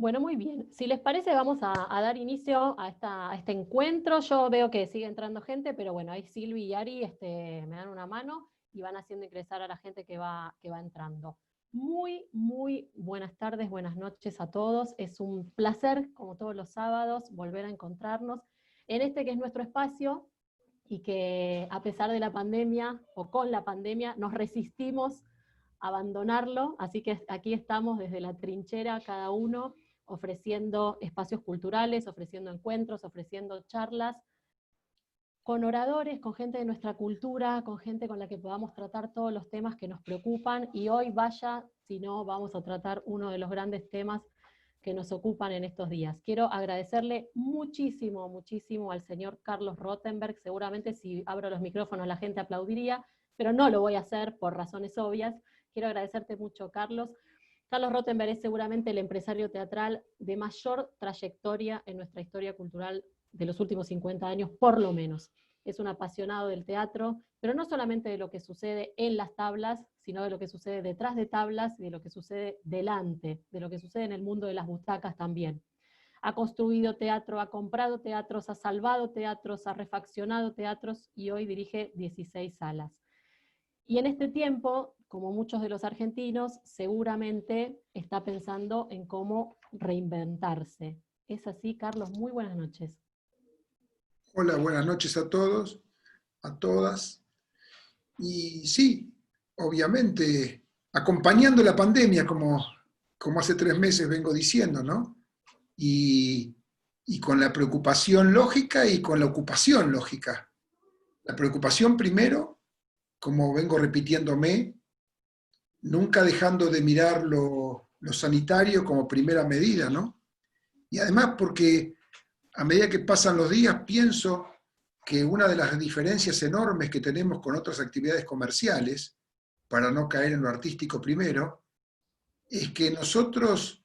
Bueno, muy bien. Si les parece, vamos a dar inicio a este encuentro. Yo veo que sigue entrando gente, pero bueno, ahí Silvi y Ari me dan una mano y van haciendo ingresar a la gente que va entrando. Muy buenas tardes, buenas noches a todos. Es un placer, como todos los sábados, volver a encontrarnos en este que es nuestro espacio y que a pesar de la pandemia o con la pandemia nos resistimos a abandonarlo, así que aquí estamos desde la trinchera cada uno ofreciendo espacios culturales, ofreciendo encuentros, ofreciendo charlas, con oradores, con gente de nuestra cultura, con gente con la que podamos tratar todos los temas que nos preocupan, y hoy vaya, si no, vamos a tratar uno de los grandes temas que nos ocupan en estos días. Quiero agradecerle muchísimo al señor Carlos Rothenberg. Seguramente si abro los micrófonos la gente aplaudiría, pero no lo voy a hacer por razones obvias. Quiero agradecerte mucho, Carlos. Carlos Rothenberg es seguramente el empresario teatral de mayor trayectoria en nuestra historia cultural de los últimos 50 años, por lo menos. Es un apasionado del teatro, pero no solamente de lo que sucede en las tablas, sino de lo que sucede detrás de tablas y de lo que sucede delante, de lo que sucede en el mundo de las butacas también. Ha construido teatro, ha comprado teatros, ha salvado teatros, ha refaccionado teatros y hoy dirige 16 salas. Y en este tiempo, como muchos de los argentinos, seguramente está pensando en cómo reinventarse. ¿Es así, Carlos? Muy buenas noches. Hola, buenas noches a todos, a todas. Y sí, obviamente, acompañando la pandemia, como hace 3 meses vengo diciendo, ¿no? Y, y con la preocupación lógica y con la ocupación lógica. La preocupación primero, como vengo repitiéndome, nunca dejando de mirar lo sanitario como primera medida, ¿no? Y además porque a medida que pasan los días pienso que una de las diferencias enormes que tenemos con otras actividades comerciales, para no caer en lo artístico primero, es que nosotros,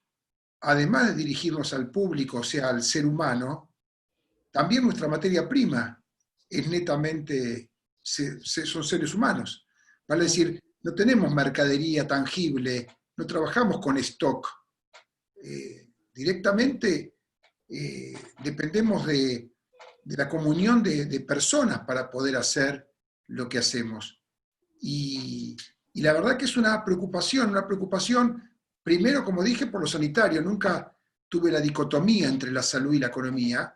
además de dirigirnos al público, o sea, al ser humano, también nuestra materia prima es netamente, son seres humanos. Vale decir, no tenemos mercadería tangible, no trabajamos con stock. Directamente dependemos de la comunión de personas para poder hacer lo que hacemos. Y la verdad que es una preocupación, primero, como dije, por lo sanitario. Nunca tuve la dicotomía entre la salud y la economía,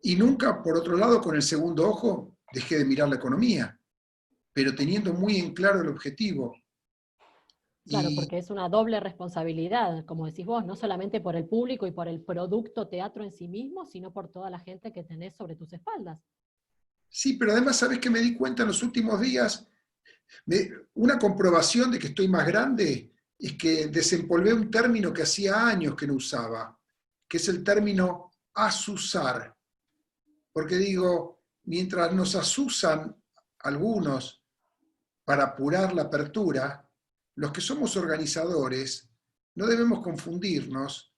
y nunca, por otro lado, con el segundo ojo, dejé de mirar la economía, pero teniendo muy en claro el objetivo. Claro, Y porque es una doble responsabilidad, como decís vos, no solamente por el público y por el producto teatro en sí mismo, sino por toda la gente que tenés sobre tus espaldas. sí, pero además, ¿sabés qué me di cuenta en los últimos días? Una comprobación de que estoy más grande es que desempolvé un término que hacía años que no usaba, que es el término asusar. Porque digo, mientras nos asusan algunos para apurar la apertura, los que somos organizadores no debemos confundirnos,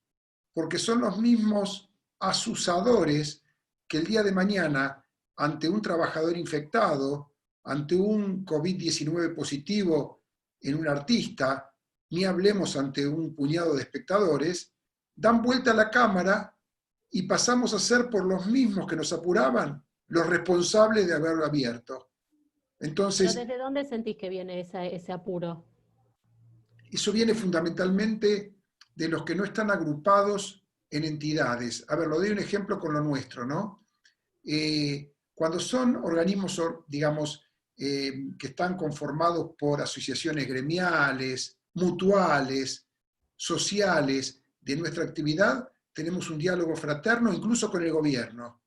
porque son los mismos asusadores que el día de mañana, ante un trabajador infectado, ante un COVID-19 positivo en un artista, ni hablemos ante un puñado de espectadores, dan vuelta a la cámara y pasamos a ser, por los mismos que nos apuraban, los responsables de haberlo abierto. Pero Entonces, ¿desde dónde sentís que viene ese apuro? eso viene fundamentalmente de los que no están agrupados en entidades. A ver, lo doy un ejemplo con lo nuestro, ¿no? Cuando son organismos, digamos, que están conformados por asociaciones gremiales, mutuales, sociales de nuestra actividad, tenemos un diálogo fraterno incluso con el gobierno.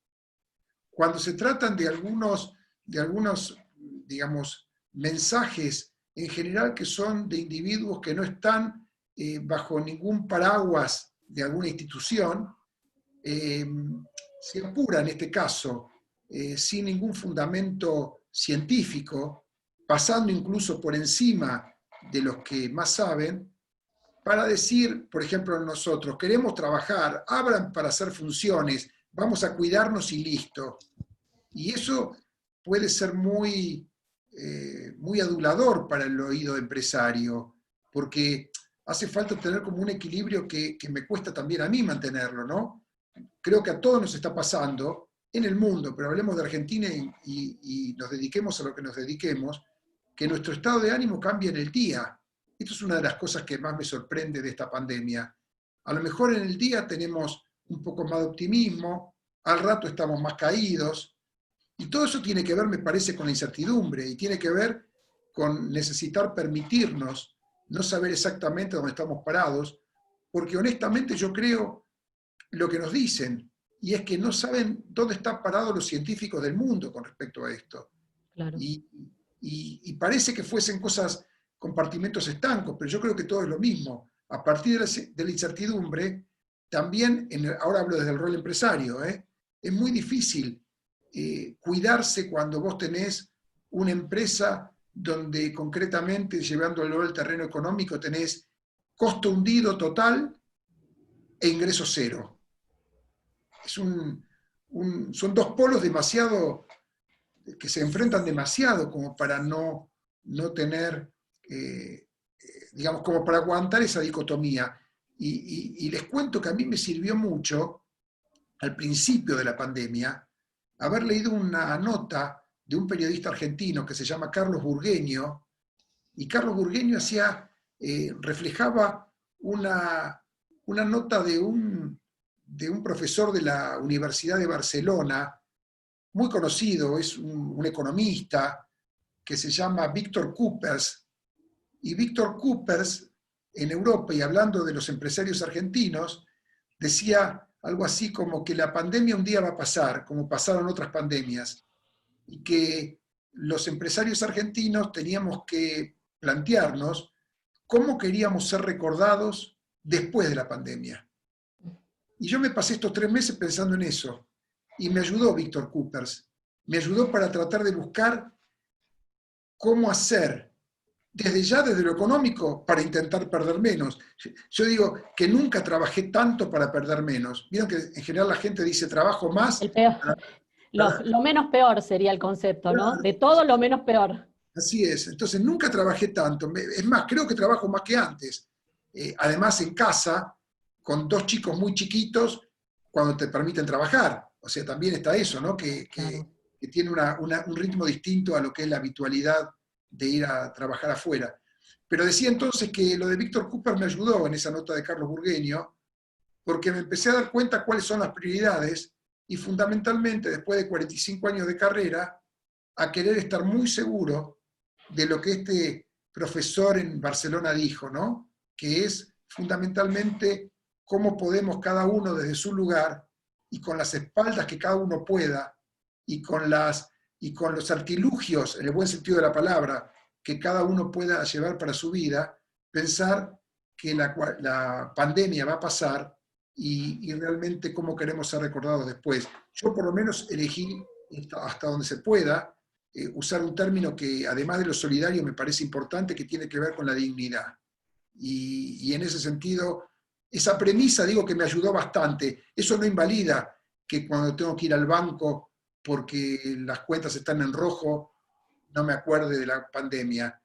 Cuando se tratan de algunos, digamos, mensajes en general que son de individuos que no están bajo ningún paraguas de alguna institución, eh, se apura en este caso, sin ningún fundamento científico, pasando incluso por encima de los que más saben, para decir, por ejemplo, nosotros queremos trabajar, abran para hacer funciones, vamos a cuidarnos y listo. Y eso puede ser muy adulador para el oído empresario, porque hace falta tener como un equilibrio que me cuesta también a mí mantenerlo, ¿no? Creo que a todos nos está pasando en el mundo, pero hablemos de Argentina y nos dediquemos a lo que nos dediquemos, que nuestro estado de ánimo cambia en el día. Esto es una de las cosas que más me sorprende de esta pandemia. A lo mejor en el día tenemos un poco más de optimismo, al rato estamos más caídos, y todo eso tiene que ver, me parece, con la incertidumbre, y tiene que ver con necesitar permitirnos no saber exactamente dónde estamos parados, porque honestamente yo creo lo que nos dicen, y es que no saben dónde están parados los científicos del mundo con respecto a esto. Claro. Y parece que fuesen cosas, compartimentos estancos, pero yo creo que todo es lo mismo. A partir de la incertidumbre, también, ahora hablo desde el rol empresario, es muy difícil cuidarse cuando vos tenés una empresa donde concretamente, llevándolo al terreno económico, tenés costo hundido total e ingreso cero. Son dos polos demasiado, que se enfrentan demasiado como para no tener, digamos, como para aguantar esa dicotomía. Y les cuento que a mí me sirvió mucho, al principio de la pandemia, haber leído una nota de un periodista argentino que se llama Carlos Burgueño, y Carlos Burgueño reflejaba una nota de un profesor de la Universidad de Barcelona, muy conocido, es un economista que se llama Víctor Coopers, y Víctor Coopers en Europa, y hablando de los empresarios argentinos, decía algo así como que la pandemia un día va a pasar, como pasaron otras pandemias, y que los empresarios argentinos teníamos que plantearnos cómo queríamos ser recordados después de la pandemia. Y yo me pasé estos 3 meses pensando en eso, y me ayudó Víctor Coopers, me ayudó para tratar de buscar cómo hacer, desde lo económico, para intentar perder menos. Yo digo que nunca trabajé tanto para perder menos. Vieron que en general la gente dice trabajo más. El peor, lo menos peor sería el concepto, ¿no? De todo lo menos peor. Así es. Entonces nunca trabajé tanto. Es más, creo que trabajo más que antes. Además, en casa, con 2 chicos muy chiquitos, cuando te permiten trabajar. O sea, también está eso, ¿no? Que tiene un ritmo distinto a lo que es la habitualidad de ir a trabajar afuera. Pero decía entonces que lo de Víctor Cooper me ayudó en esa nota de Carlos Burgueño, porque me empecé a dar cuenta cuáles son las prioridades y fundamentalmente, después de 45 años de carrera, a querer estar muy seguro de lo que este profesor en Barcelona dijo, ¿no? Que es fundamentalmente cómo podemos cada uno desde su lugar y con las espaldas que cada uno pueda y con los artilugios, en el buen sentido de la palabra, que cada uno pueda llevar para su vida, pensar que la pandemia va a pasar y realmente cómo queremos ser recordados después. Yo por lo menos elegí, hasta donde se pueda, usar un término que además de lo solidario me parece importante, que tiene que ver con la dignidad. Y en ese sentido, esa premisa digo que me ayudó bastante. Eso no invalida que cuando tengo que ir al banco porque las cuentas están en rojo, no me acuerde de la pandemia,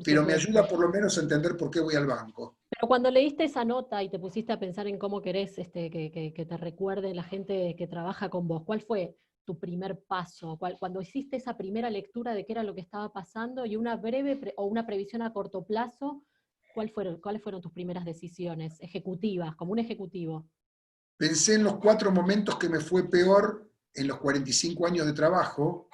pero me ayuda por lo menos a entender por qué voy al banco. Pero cuando leíste esa nota y te pusiste a pensar en cómo querés que te recuerde la gente que trabaja con vos, ¿cuál fue tu primer paso? Cuando hiciste esa primera lectura de qué era lo que estaba pasando y una breve o una previsión a corto plazo, ¿cuáles fueron tus primeras decisiones ejecutivas, como un ejecutivo? Pensé en los 4 momentos que me fue peor en los 45 años de trabajo,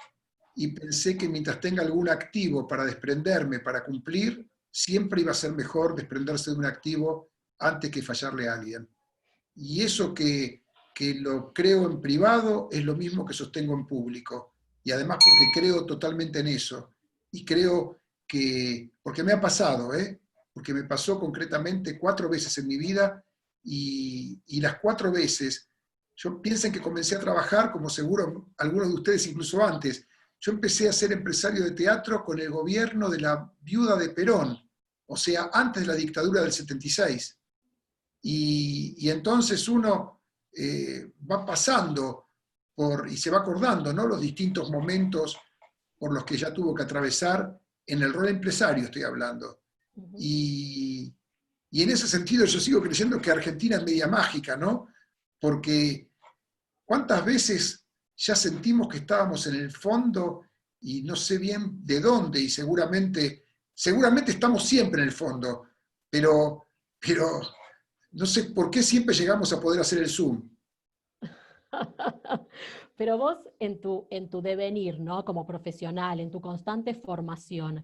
y pensé que mientras tenga algún activo para desprenderme, para cumplir, siempre iba a ser mejor desprenderse de un activo antes que fallarle a alguien. Y eso que lo creo en privado es lo mismo que sostengo en público. Y además porque creo totalmente en eso. Y creo que, porque me ha pasado, porque me pasó concretamente 4 veces en mi vida, y las 4 veces, yo piensen que comencé a trabajar, como seguro algunos de ustedes incluso antes, yo empecé a ser empresario de teatro con el gobierno de la viuda de Perón, o sea, antes de la dictadura del 76. Y entonces uno va pasando y se va acordando, ¿no?, los distintos momentos por los que ya tuvo que atravesar en el rol empresario, estoy hablando. Y Y en ese sentido yo sigo creyendo que Argentina es media mágica, ¿no? Porque ¿cuántas veces ya sentimos que estábamos en el fondo y no sé bien de dónde? Y seguramente estamos siempre en el fondo, pero no sé por qué siempre llegamos a poder hacer el zoom. Pero vos en tu devenir, ¿no? Como profesional, en tu constante formación,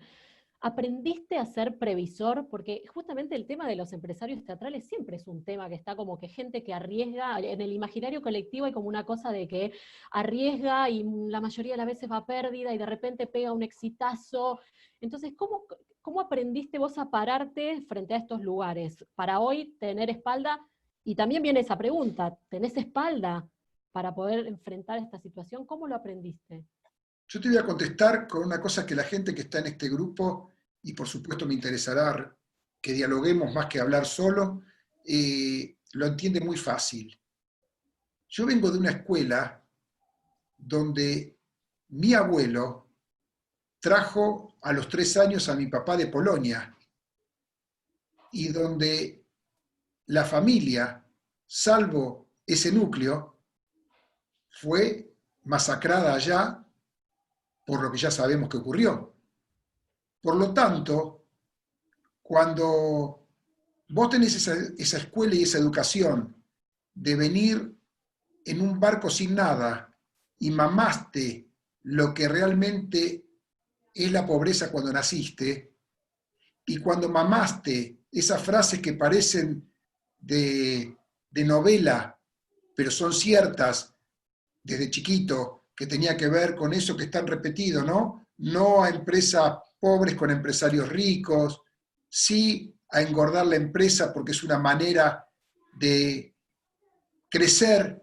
¿aprendiste a ser previsor? Porque justamente el tema de los empresarios teatrales siempre es un tema que está como que gente que arriesga, en el imaginario colectivo hay como una cosa de que arriesga y la mayoría de las veces va a pérdida y de repente pega un exitazo. Entonces, ¿cómo aprendiste vos a pararte frente a estos lugares para hoy tener espalda? Y también viene esa pregunta, ¿tenés espalda para poder enfrentar esta situación? ¿Cómo lo aprendiste? Yo te voy a contestar con una cosa que la gente que está en este grupo, y por supuesto me interesará que dialoguemos más que hablar solo, lo entiende muy fácil. Yo vengo de una escuela donde mi abuelo trajo a los 3 años a mi papá de Polonia y donde la familia, salvo ese núcleo, fue masacrada allá por lo que ya sabemos que ocurrió. Por lo tanto, cuando vos tenés esa escuela y esa educación de venir en un barco sin nada y mamaste lo que realmente es la pobreza cuando naciste, y cuando mamaste esas frases que parecen de novela, pero son ciertas desde chiquito, que tenía que ver con eso que están repetido, ¿no? No a empresas pobres con empresarios ricos, sí a engordar la empresa porque es una manera de crecer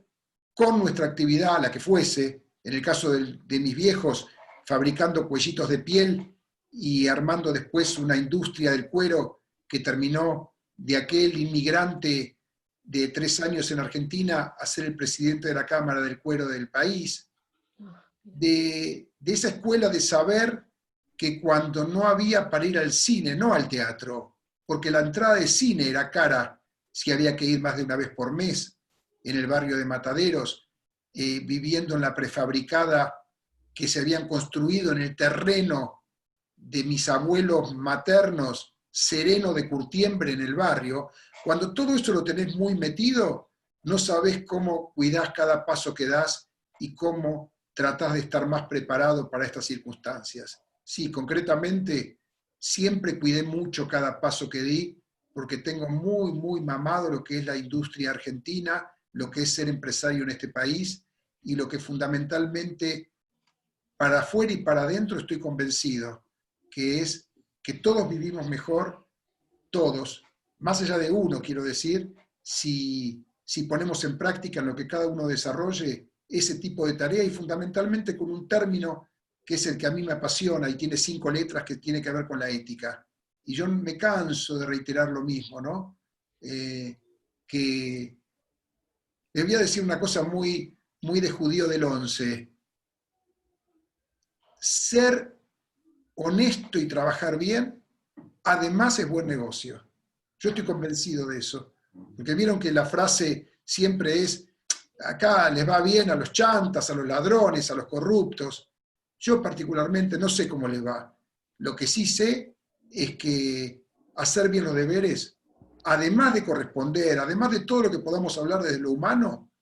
con nuestra actividad, la que fuese, en el caso de mis viejos, fabricando cuellitos de piel y armando después una industria del cuero que terminó de aquel inmigrante de 3 años en Argentina a ser el presidente de la Cámara del Cuero del país, de esa escuela de saber que cuando no había para ir al cine, no al teatro, porque la entrada de cine era cara si había que ir más de una vez por mes en el barrio de Mataderos, viviendo en la prefabricada que se habían construido en el terreno de mis abuelos maternos, sereno de Curtiembre en el barrio, cuando todo eso lo tenés muy metido, no sabés cómo cuidás cada paso que das y cómo tratás de estar más preparado para estas circunstancias. Sí, concretamente, siempre cuidé mucho cada paso que di, porque tengo muy, muy mamado lo que es la industria argentina, lo que es ser empresario en este país y lo que fundamentalmente para afuera y para adentro estoy convencido, que es que todos vivimos mejor, todos, más allá de uno, quiero decir, si ponemos en práctica en lo que cada uno desarrolle ese tipo de tarea y fundamentalmente con un término que es el que a mí me apasiona y tiene 5 letras que tiene que ver con la ética. Y yo me canso de reiterar lo mismo, ¿no? Que les voy a decir una cosa muy, muy de judío del 11. Ser honesto y trabajar bien, además es buen negocio. Yo estoy convencido de eso. Porque vieron que la frase siempre es, acá les va bien a los chantas, a los ladrones, a los corruptos. Yo particularmente no sé cómo les va. Lo que sí sé es que hacer bien los deberes, además de corresponder, además de todo lo que podamos hablar desde lo humano,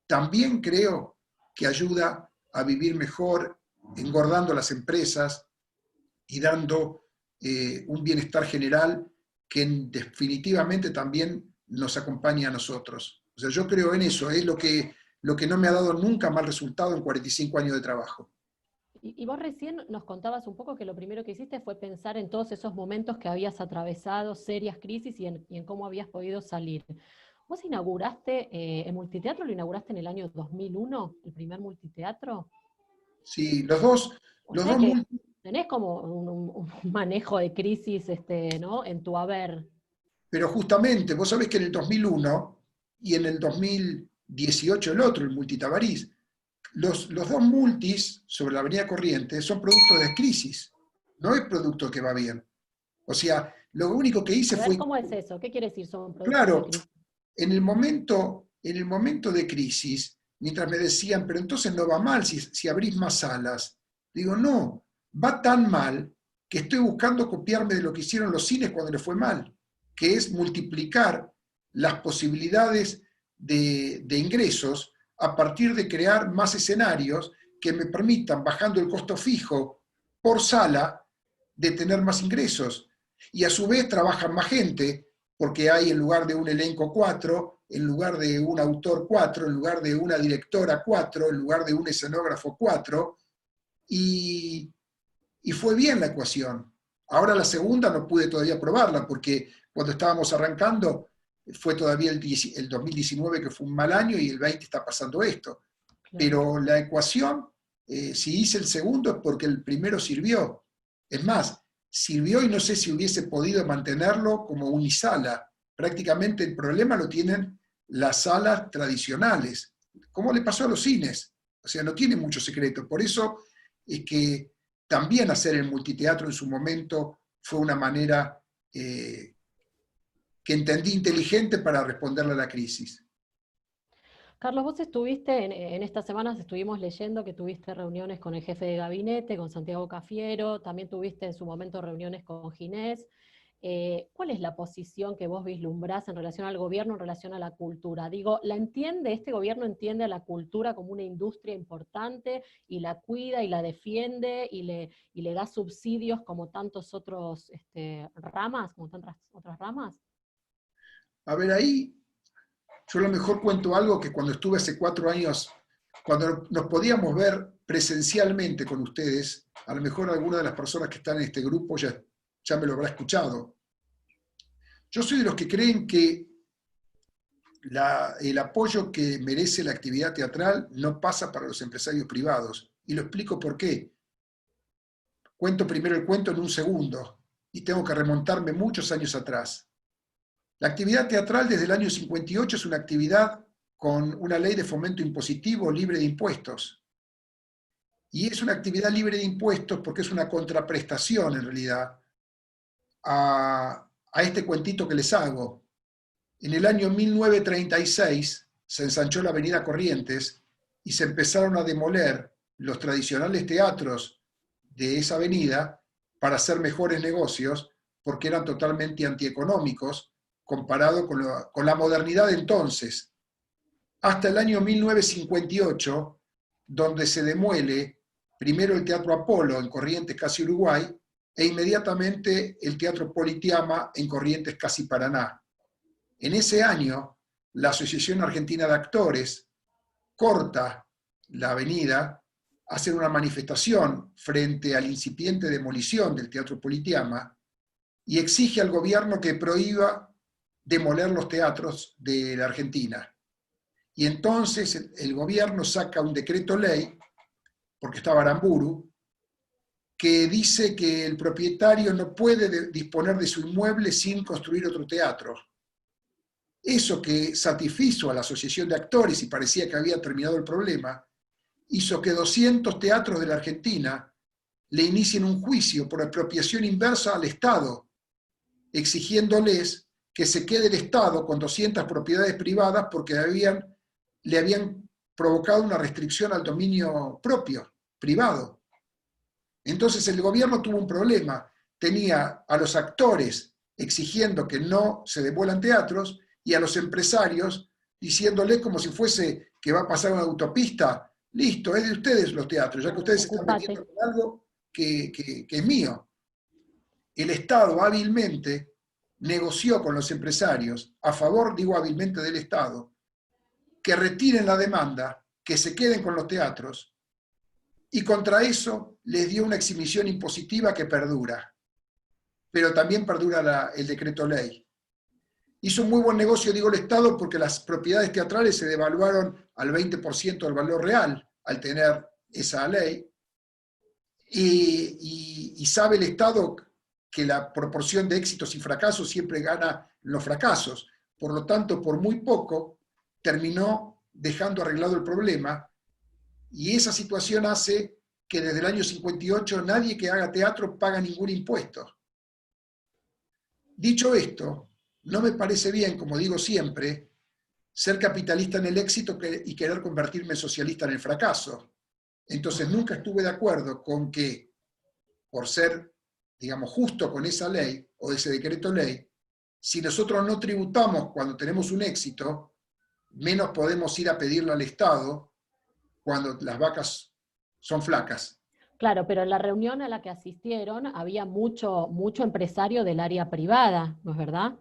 también creo que ayuda a vivir mejor, engordando las empresas y dando un bienestar general que definitivamente también nos acompaña a nosotros. O sea, yo creo en eso, es lo que no me ha dado nunca mal resultado en 45 años de trabajo. Y vos recién nos contabas un poco que lo primero que hiciste fue pensar en todos esos momentos que habías atravesado, serias crisis y en cómo habías podido salir. ¿Vos inauguraste el multiteatro, lo inauguraste en el año 2001, el primer multiteatro? Sí, O los sea dos que tenés como un manejo de crisis, ¿no? En tu haber. pero justamente, vos sabés que en el 2001 y en el 2018 el otro, el Multitabarís, los dos multis sobre la Avenida Corrientes son producto de crisis, no es producto que va bien. O sea, Lo único que hice A ver, fue, ¿cómo es eso? ¿Qué quiere decir son productos de claro, crisis? en el momento de crisis, mientras me decían, pero entonces no va mal si abrís más salas. Digo, no, va tan mal que estoy buscando copiarme de lo que hicieron los cines cuando les fue mal, que es multiplicar las posibilidades de ingresos a partir de crear más escenarios que me permitan, bajando el costo fijo por sala, de tener más ingresos. Y a su vez trabajan más gente, porque hay en lugar de un elenco 4, en lugar de un autor 4, en lugar de una directora 4, en lugar de un escenógrafo 4, y, y fue bien la ecuación. Ahora la segunda no pude todavía probarla, porque cuando estábamos arrancando fue todavía el 2019 que fue un mal año y el 20 está pasando esto. Claro. Pero la ecuación, si hice el segundo es porque el primero sirvió. Es más, sirvió y no sé si hubiese podido mantenerlo como unisala. Prácticamente el problema lo tienen las salas tradicionales, como le pasó a los cines. O sea, no tiene mucho secreto. Por eso es que también hacer el multiteatro en su momento fue una manera que entendí inteligente para responderle a la crisis. Carlos, vos estuviste, en estas semanas estuvimos leyendo que tuviste reuniones con el jefe de gabinete, con Santiago Cafiero, también tuviste en su momento reuniones con Ginés. ¿Cuál es la posición que vos vislumbrás en relación al gobierno, en relación a la cultura? Digo, este gobierno entiende a la cultura como una industria importante y la cuida y la defiende y le da subsidios como tantos otros ramas, como tantas otras ramas? A ver, ahí yo a lo mejor cuento algo que cuando estuve hace 4 años, cuando nos podíamos ver presencialmente con ustedes, a lo mejor alguna de las personas que están en este grupo ya me lo habrá escuchado. Yo soy de los que creen que el apoyo que merece la actividad teatral no pasa para los empresarios privados. Y lo explico por qué. Cuento primero el cuento en un segundo y tengo que remontarme muchos años atrás. La actividad teatral desde el año 58 es una actividad con una ley de fomento impositivo libre de impuestos. Y es una actividad libre de impuestos porque es una contraprestación en realidad a este cuentito que les hago. En el año 1936 se ensanchó la avenida Corrientes y se empezaron a demoler los tradicionales teatros de esa avenida para hacer mejores negocios porque eran totalmente antieconómicos comparado con la modernidad de entonces. Hasta el año 1958, donde se demuele primero el Teatro Apolo en Corrientes, casi Uruguay, e inmediatamente el Teatro Politeama en Corrientes, casi Paraná. En ese año, la Asociación Argentina de Actores corta la avenida, hace una manifestación frente a la incipiente demolición del Teatro Politeama y exige al gobierno que prohíba demoler los teatros de la Argentina. Y entonces el gobierno saca un decreto ley, porque estaba Aramburu, que dice que el propietario no puede disponer de su inmueble sin construir otro teatro. Eso que satisfizo a la Asociación de Actores y parecía que había terminado el problema, hizo que 200 teatros de la Argentina le inicien un juicio por apropiación inversa al Estado, exigiéndoles que se quede el Estado con 200 propiedades privadas porque le habían provocado una restricción al dominio propio, privado. Entonces el gobierno tuvo un problema. Tenía a los actores exigiendo que no se devuelan teatros y a los empresarios diciéndoles como si fuese que va a pasar una autopista, listo, es de ustedes los teatros, ya que ustedes se están metiendo con algo que es mío. El Estado hábilmente negoció con los empresarios, a favor, digo hábilmente, del Estado, que retiren la demanda, que se queden con los teatros, y contra eso les dio una exhibición impositiva que perdura, pero también perdura el decreto ley. Hizo un muy buen negocio, digo, el Estado, porque las propiedades teatrales se devaluaron al 20% del valor real al tener esa ley, y sabe el Estado que la proporción de éxitos y fracasos siempre gana los fracasos. Por lo tanto, por muy poco, terminó dejando arreglado el problema, y esa situación hace que desde el año 58 nadie que haga teatro paga ningún impuesto. Dicho esto, no me parece bien, como digo siempre, ser capitalista en el éxito y querer convertirme en socialista en el fracaso. Entonces nunca estuve de acuerdo con que, por ser, digamos, justo con esa ley o ese decreto ley, si nosotros no tributamos cuando tenemos un éxito, menos podemos ir a pedirle al Estado cuando las vacas son flacas. Claro, pero en la reunión a la que asistieron había mucho empresario del área privada, ¿no es verdad?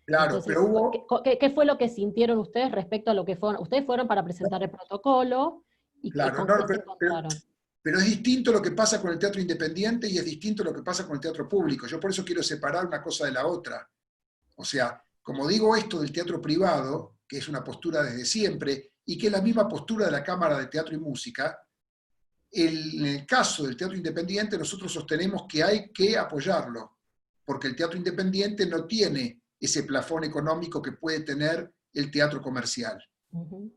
Claro, pero Entonces, hubo, ¿qué fue lo que sintieron ustedes respecto a lo que fueron? Ustedes fueron para presentar el protocolo y claro, con no, qué se encontraron. pero es distinto lo que pasa con el teatro independiente y es distinto lo que pasa con el teatro público. Yo por eso quiero separar una cosa de la otra. O sea, como digo esto del teatro privado, que es una postura desde siempre, y que es la misma postura de la Cámara de Teatro y Música, en el caso del teatro independiente nosotros sostenemos que hay que apoyarlo, porque el teatro independiente no tiene ese plafón económico que puede tener el teatro comercial. Ujú.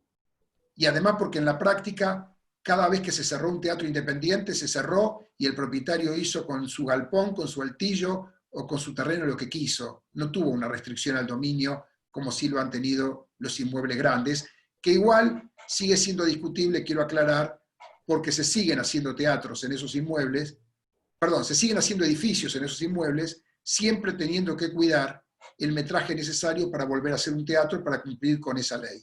Y además porque en la práctica, cada vez que se cerró un teatro independiente, se cerró y el propietario hizo con su galpón, con su altillo o con su terreno lo que quiso. No tuvo una restricción al dominio como sí lo han tenido los inmuebles grandes, que igual sigue siendo discutible, quiero aclarar, porque se siguen haciendo teatros en esos inmuebles, perdón, se siguen haciendo edificios en esos inmuebles, siempre teniendo que cuidar el metraje necesario para volver a hacer un teatro para cumplir con esa ley.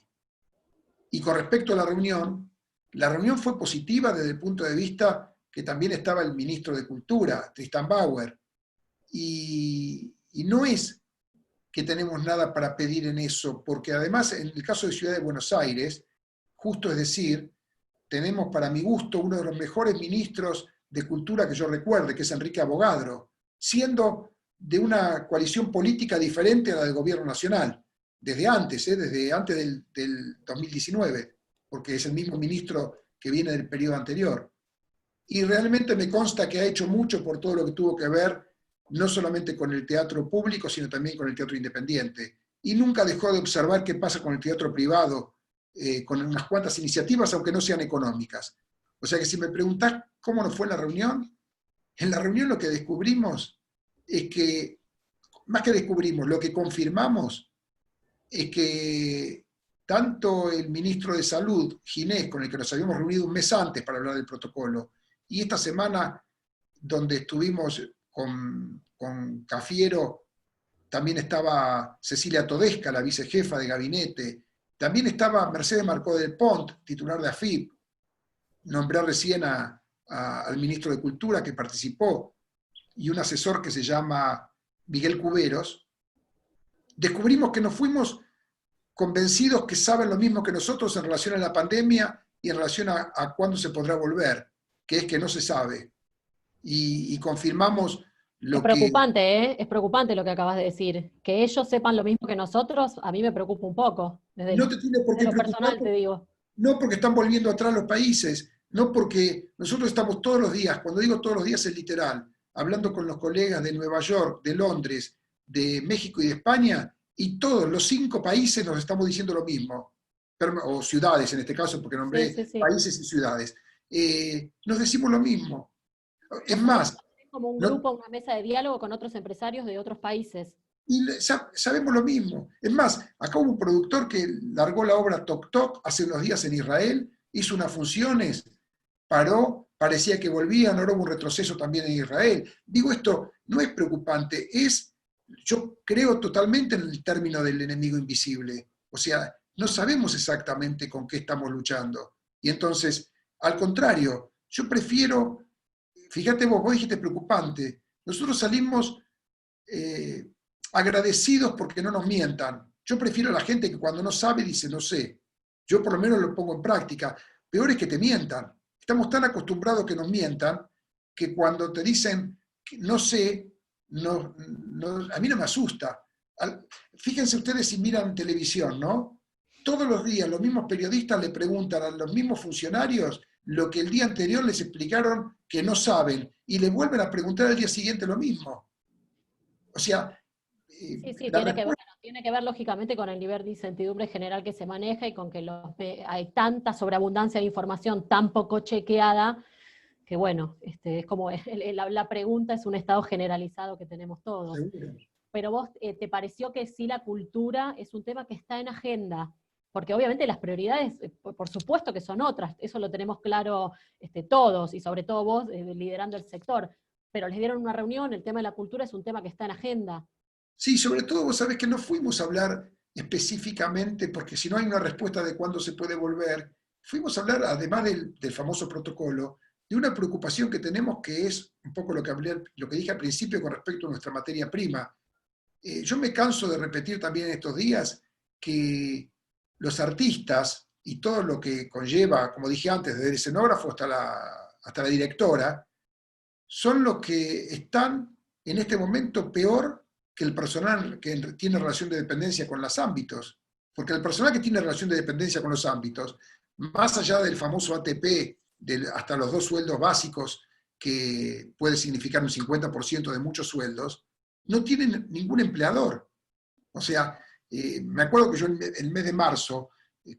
Y con respecto a la reunión fue positiva desde el punto de vista que también estaba el ministro de Cultura, Tristan Bauer, y no es que tenemos nada para pedir en eso, porque además en el caso de Ciudad de Buenos Aires, justo es decir, tenemos para mi gusto uno de los mejores ministros de Cultura que yo recuerde, que es Enrique Abogadro, siendo de una coalición política diferente a la del gobierno nacional desde antes del 2019, porque es el mismo ministro que viene del periodo anterior. Y realmente me consta que ha hecho mucho por todo lo que tuvo que ver, no solamente con el teatro público, sino también con el teatro independiente. Y nunca dejó de observar qué pasa con el teatro privado, con unas cuantas iniciativas, aunque no sean económicas. O sea que si me preguntás cómo nos fue en la reunión lo que descubrimos es que, más que descubrimos, lo que confirmamos es que tanto el ministro de Salud, Ginés, con el que nos habíamos reunido un mes antes para hablar del protocolo, y esta semana donde estuvimos con Cafiero, también estaba Cecilia Todesca, la vicejefa de gabinete, también estaba Mercedes Marcó del Pont, titular de AFIP, nombré recién al ministro de Cultura que participó, y un asesor que se llama Miguel Cuberos. Descubrimos que nos fuimos convencidos que saben lo mismo que nosotros en relación a la pandemia y en relación a cuándo se podrá volver, que es que no se sabe. Y confirmamos Es lo que... preocupante, ¿eh? Es preocupante lo que acabas de decir. Que ellos sepan lo mismo que nosotros, a mí me preocupa un poco, No te tiene por desde qué lo preocupar, personal te digo. no porque están volviendo atrás los países, no porque nosotros estamos todos los días, cuando digo todos los días es literal, hablando con los colegas de Nueva York, de Londres, de México y de España, y todos los 5 países nos estamos diciendo lo mismo, o ciudades en este caso, porque Sí, nombré sí, sí. países y ciudades. Nos decimos lo mismo. Es Vos sabés más, que hacés como un no, grupo, una mesa de diálogo con otros empresarios de otros países. y sabemos lo mismo. Es más, acá hubo un productor que largó la obra Tok Tok hace unos días en Israel, hizo unas funciones, paró, parecía que volvía, no hubo un retroceso también en Israel. Digo, esto no es preocupante, yo creo totalmente en el término del enemigo invisible. O sea, no sabemos exactamente con qué estamos luchando. Y entonces, al contrario, yo prefiero, fíjate vos dijiste preocupante, nosotros salimos eh, agradecidos porque no nos mientan. Yo prefiero a la gente que cuando no sabe dice no sé. Yo por lo menos lo pongo en práctica. Peor es que te mientan. Estamos tan acostumbrados que nos mientan que cuando te dicen que no sé, a mí no me asusta. Fíjense ustedes si miran televisión, ¿no? Todos los días los mismos periodistas le preguntan a los mismos funcionarios lo que el día anterior les explicaron que no saben y le vuelven a preguntar al día siguiente lo mismo. O sea, Sí, sí, la tiene que ver, respuesta, tiene que ver lógicamente con el nivel de incertidumbre general que se maneja y con que hay tanta sobreabundancia de información tan poco chequeada que bueno, es como la pregunta es un estado generalizado que tenemos todos. seguro. pero vos te pareció que sí la cultura es un tema que está en agenda, porque obviamente las prioridades, por supuesto que son otras, eso lo tenemos claro todos, y sobre todo vos liderando el sector, pero les dieron una reunión, el tema de la cultura es un tema que está en agenda. Sí, sobre todo vos sabés que no fuimos a hablar específicamente, porque si no hay una respuesta de cuándo se puede volver, fuimos a hablar, además del famoso protocolo, de una preocupación que tenemos que es un poco lo que hablé, lo que dije al principio con respecto a nuestra materia prima. Yo me canso de repetir también en estos días que los artistas y todo lo que conlleva, como dije antes, desde el escenógrafo hasta la directora, son los que están en este momento peor que el personal que tiene relación de dependencia con los ámbitos. Porque el personal que tiene relación de dependencia con los ámbitos, más allá del famoso ATP, hasta los 2 sueldos básicos, que puede significar un 50% de muchos sueldos, no tienen ningún empleador. O sea, me acuerdo que yo en el mes de marzo,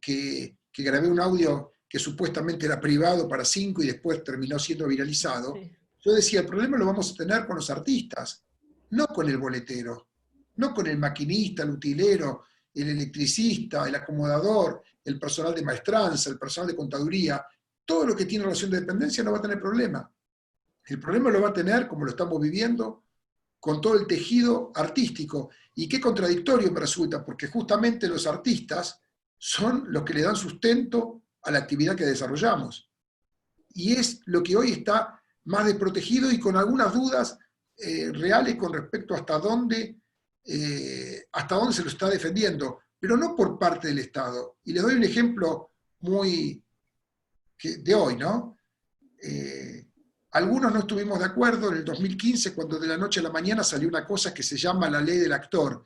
que grabé un audio que supuestamente era privado para 5 y después terminó siendo viralizado, Sí. yo decía, el problema lo vamos a tener con los artistas, no con el boletero, no con el maquinista, el utilero, el electricista, el acomodador, el personal de maestranza, el personal de contaduría. Todo lo que tiene relación de dependencia no va a tener problema. El problema lo va a tener, como lo estamos viviendo, con todo el tejido artístico. Y qué contradictorio me resulta, porque justamente los artistas son los que le dan sustento a la actividad que desarrollamos. Y es lo que hoy está más desprotegido y con algunas dudas reales con respecto hasta dónde se lo está defendiendo, pero no por parte del Estado. Y les doy un ejemplo muy de hoy, ¿no? Algunos no estuvimos de acuerdo en el 2015 cuando de la noche a la mañana salió una cosa que se llama la ley del actor,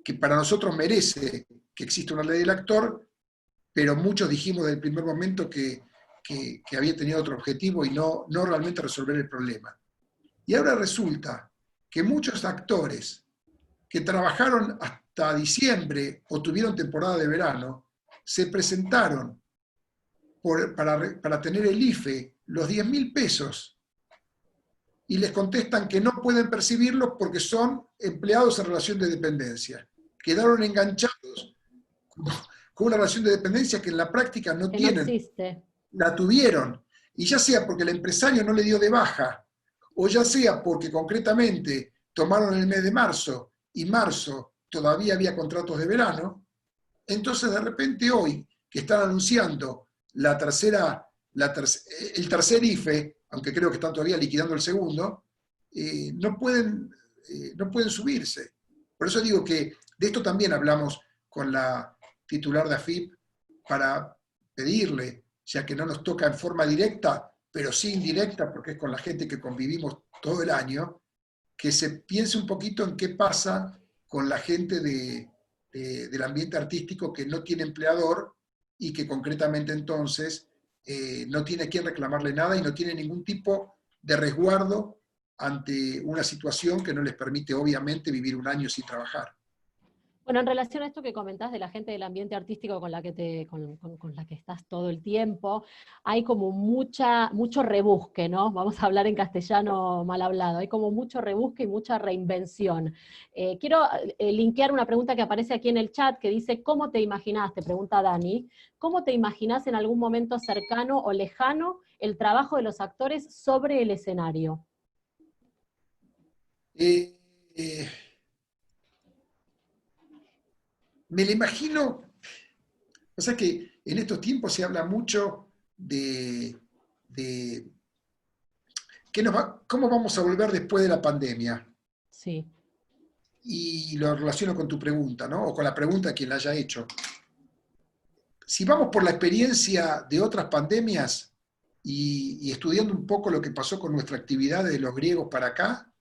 que para nosotros merece que exista una ley del actor, pero muchos dijimos desde el primer momento que había tenido otro objetivo y no realmente resolver el problema. Y ahora resulta que muchos actores que trabajaron hasta diciembre o tuvieron temporada de verano, se presentaron para tener el IFE, los 10.000 pesos, y les contestan que no pueden percibirlos porque son empleados en relación de dependencia. Quedaron enganchados con una relación de dependencia que en la práctica no tienen. No existe. La tuvieron, y ya sea porque el empresario no le dio de baja, o ya sea porque concretamente tomaron el mes de marzo, y marzo todavía había contratos de verano, entonces de repente hoy que están anunciando el tercer IFE, aunque creo que están todavía liquidando el segundo, no pueden subirse. Por eso digo que de esto también hablamos con la titular de AFIP para pedirle, ya que no nos toca en forma directa, pero sí indirecta, porque es con la gente que convivimos todo el año, que se piense un poquito en qué pasa con la gente del ambiente artístico que no tiene empleador y que concretamente entonces no tiene a quién reclamarle nada y no tiene ningún tipo de resguardo ante una situación que no les permite obviamente vivir un año sin trabajar. Bueno, en relación a esto que comentás de la gente del ambiente artístico con la que estás todo el tiempo, hay como mucho rebusque, ¿no? Vamos a hablar en castellano mal hablado, hay como mucho rebusque y mucha reinvención. Quiero linkear una pregunta que aparece aquí en el chat que dice, ¿cómo te imaginás? Te pregunta Dani, ¿cómo te imaginás en algún momento cercano o lejano el trabajo de los actores sobre el escenario? Me lo imagino, o sea que en estos tiempos se habla mucho de cómo vamos a volver después de la pandemia. Sí. Y lo relaciono con tu pregunta, ¿no? O con la pregunta de quien la haya hecho. Si vamos por la experiencia de otras pandemias y estudiando un poco lo que pasó con nuestra actividad de los griegos para acá,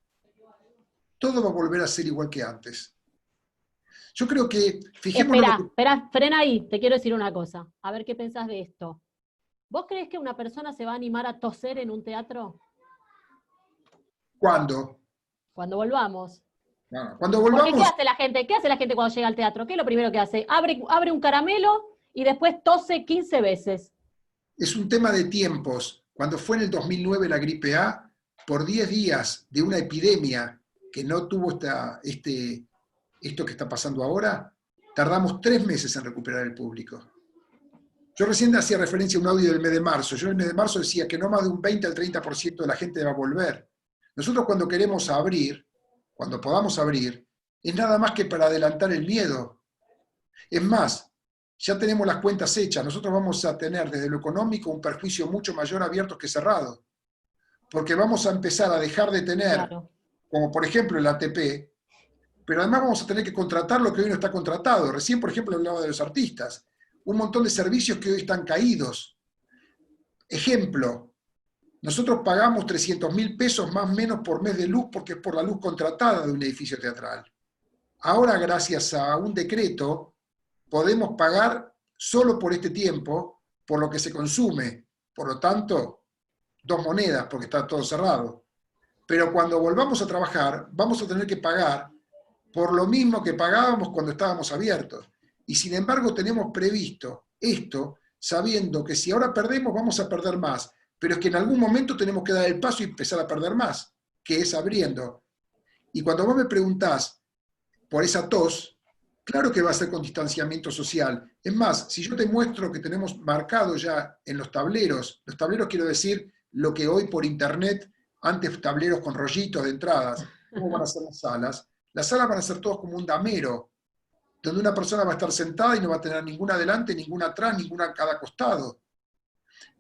todo va a volver a ser igual que antes. Yo creo que, fijémonos... Espera, frena ahí, te quiero decir una cosa, a ver qué pensás de esto. ¿Vos creés que una persona se va a animar a toser en un teatro? ¿Cuándo? Cuando volvamos. No, cuando volvamos... Porque ¿qué hace la gente? ¿Qué hace la gente cuando llega al teatro? ¿Qué es lo primero que hace? Abre un caramelo y después tose 15 veces. Es un tema de tiempos. Cuando fue en el 2009 la gripe A, por 10 días de una epidemia que no tuvo esto que está pasando ahora, tardamos 3 meses en recuperar el público. Yo recién hacía referencia a un audio del mes de marzo. Yo en el mes de marzo decía que no más de un 20 al 30% de la gente va a volver. Nosotros cuando queremos abrir, cuando podamos abrir, es nada más que para adelantar el miedo. Es más, ya tenemos las cuentas hechas. Nosotros vamos a tener desde lo económico un perjuicio mucho mayor abierto que cerrado. Porque vamos a empezar a dejar de tener, Claro. como por ejemplo el ATP, pero además vamos a tener que contratar lo que hoy no está contratado. Recién, por ejemplo, hablaba de los artistas. Un montón de servicios que hoy están caídos. Ejemplo, nosotros pagamos 300.000 pesos más o menos por mes de luz porque es por la luz contratada de un edificio teatral. Ahora, gracias a un decreto, podemos pagar solo por este tiempo, por lo que se consume. Por lo tanto, 2 monedas porque está todo cerrado. Pero cuando volvamos a trabajar, vamos a tener que pagar por lo mismo que pagábamos cuando estábamos abiertos. Y sin embargo tenemos previsto esto, sabiendo que si ahora perdemos vamos a perder más, pero es que en algún momento tenemos que dar el paso y empezar a perder más, que es abriendo. Y cuando vos me preguntás por esa tos, claro que va a ser con distanciamiento social. Es más, si yo te muestro que tenemos marcado ya en los tableros quiero decir lo que hoy por internet, antes tableros con rollitos de entradas, ¿cómo van a ser las salas van a ser todos como un damero, donde una persona va a estar sentada y no va a tener ninguna adelante, ninguna atrás, ninguna a cada costado.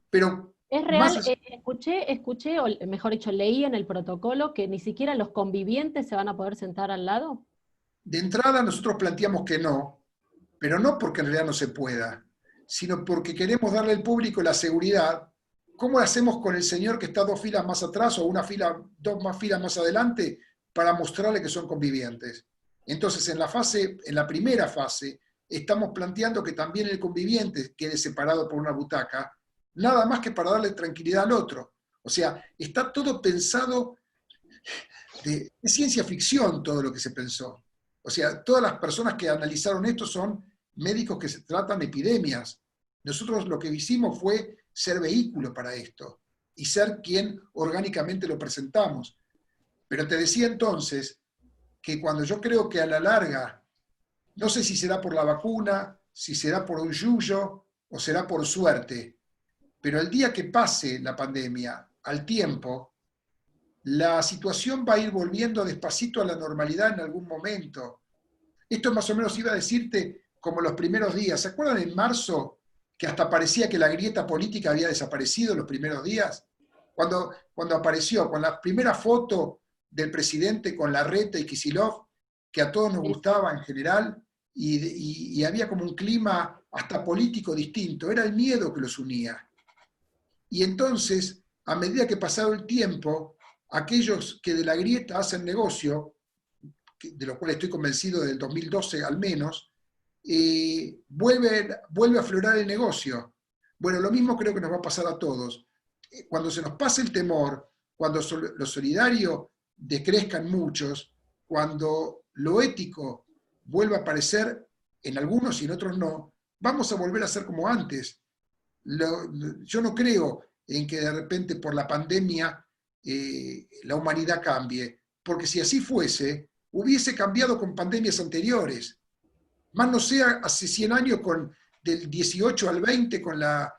Pero Es más real, escuché, o mejor dicho, leí en el protocolo que ni siquiera los convivientes se van a poder sentar al lado. de entrada nosotros planteamos que no, pero no porque en realidad no se pueda, sino porque queremos darle al público la seguridad. ¿Cómo hacemos con el señor que está 2 filas más atrás o 2 más filas más adelante para mostrarle que son convivientes? Entonces, en la primera fase, estamos planteando que también el conviviente quede separado por una butaca, nada más que para darle tranquilidad al otro. O sea, está todo pensado de ciencia ficción todo lo que se pensó. O sea, todas las personas que analizaron esto son médicos que se tratan epidemias. Nosotros lo que hicimos fue ser vehículo para esto y ser quien orgánicamente lo presentamos. Pero te decía entonces que cuando yo creo que a la larga, no sé si será por la vacuna, si será por un yuyo o será por suerte, pero el día que pase la pandemia, al tiempo, la situación va a ir volviendo despacito a la normalidad en algún momento. Esto más o menos iba a decirte como los primeros días. ¿Se acuerdan en marzo que hasta parecía que la grieta política había desaparecido los primeros días? Cuando apareció con la primera foto del presidente con Larreta y Kicillof, que a todos nos gustaba en general, y había como un clima hasta político distinto. Era el miedo que los unía. Y entonces, a medida que pasaba el tiempo, aquellos que de la grieta hacen negocio, de lo cual estoy convencido del 2012 al menos, vuelve a aflorar el negocio. Bueno, lo mismo creo que nos va a pasar a todos. Cuando se nos pase el temor, cuando lo solidario decrezcan muchos, cuando lo ético vuelva a aparecer en algunos y en otros no, vamos a volver a ser como antes. Yo no creo en que de repente por la pandemia la humanidad cambie, porque si así fuese, hubiese cambiado con pandemias anteriores. Más no sea hace 100 años del 18 al 20 con la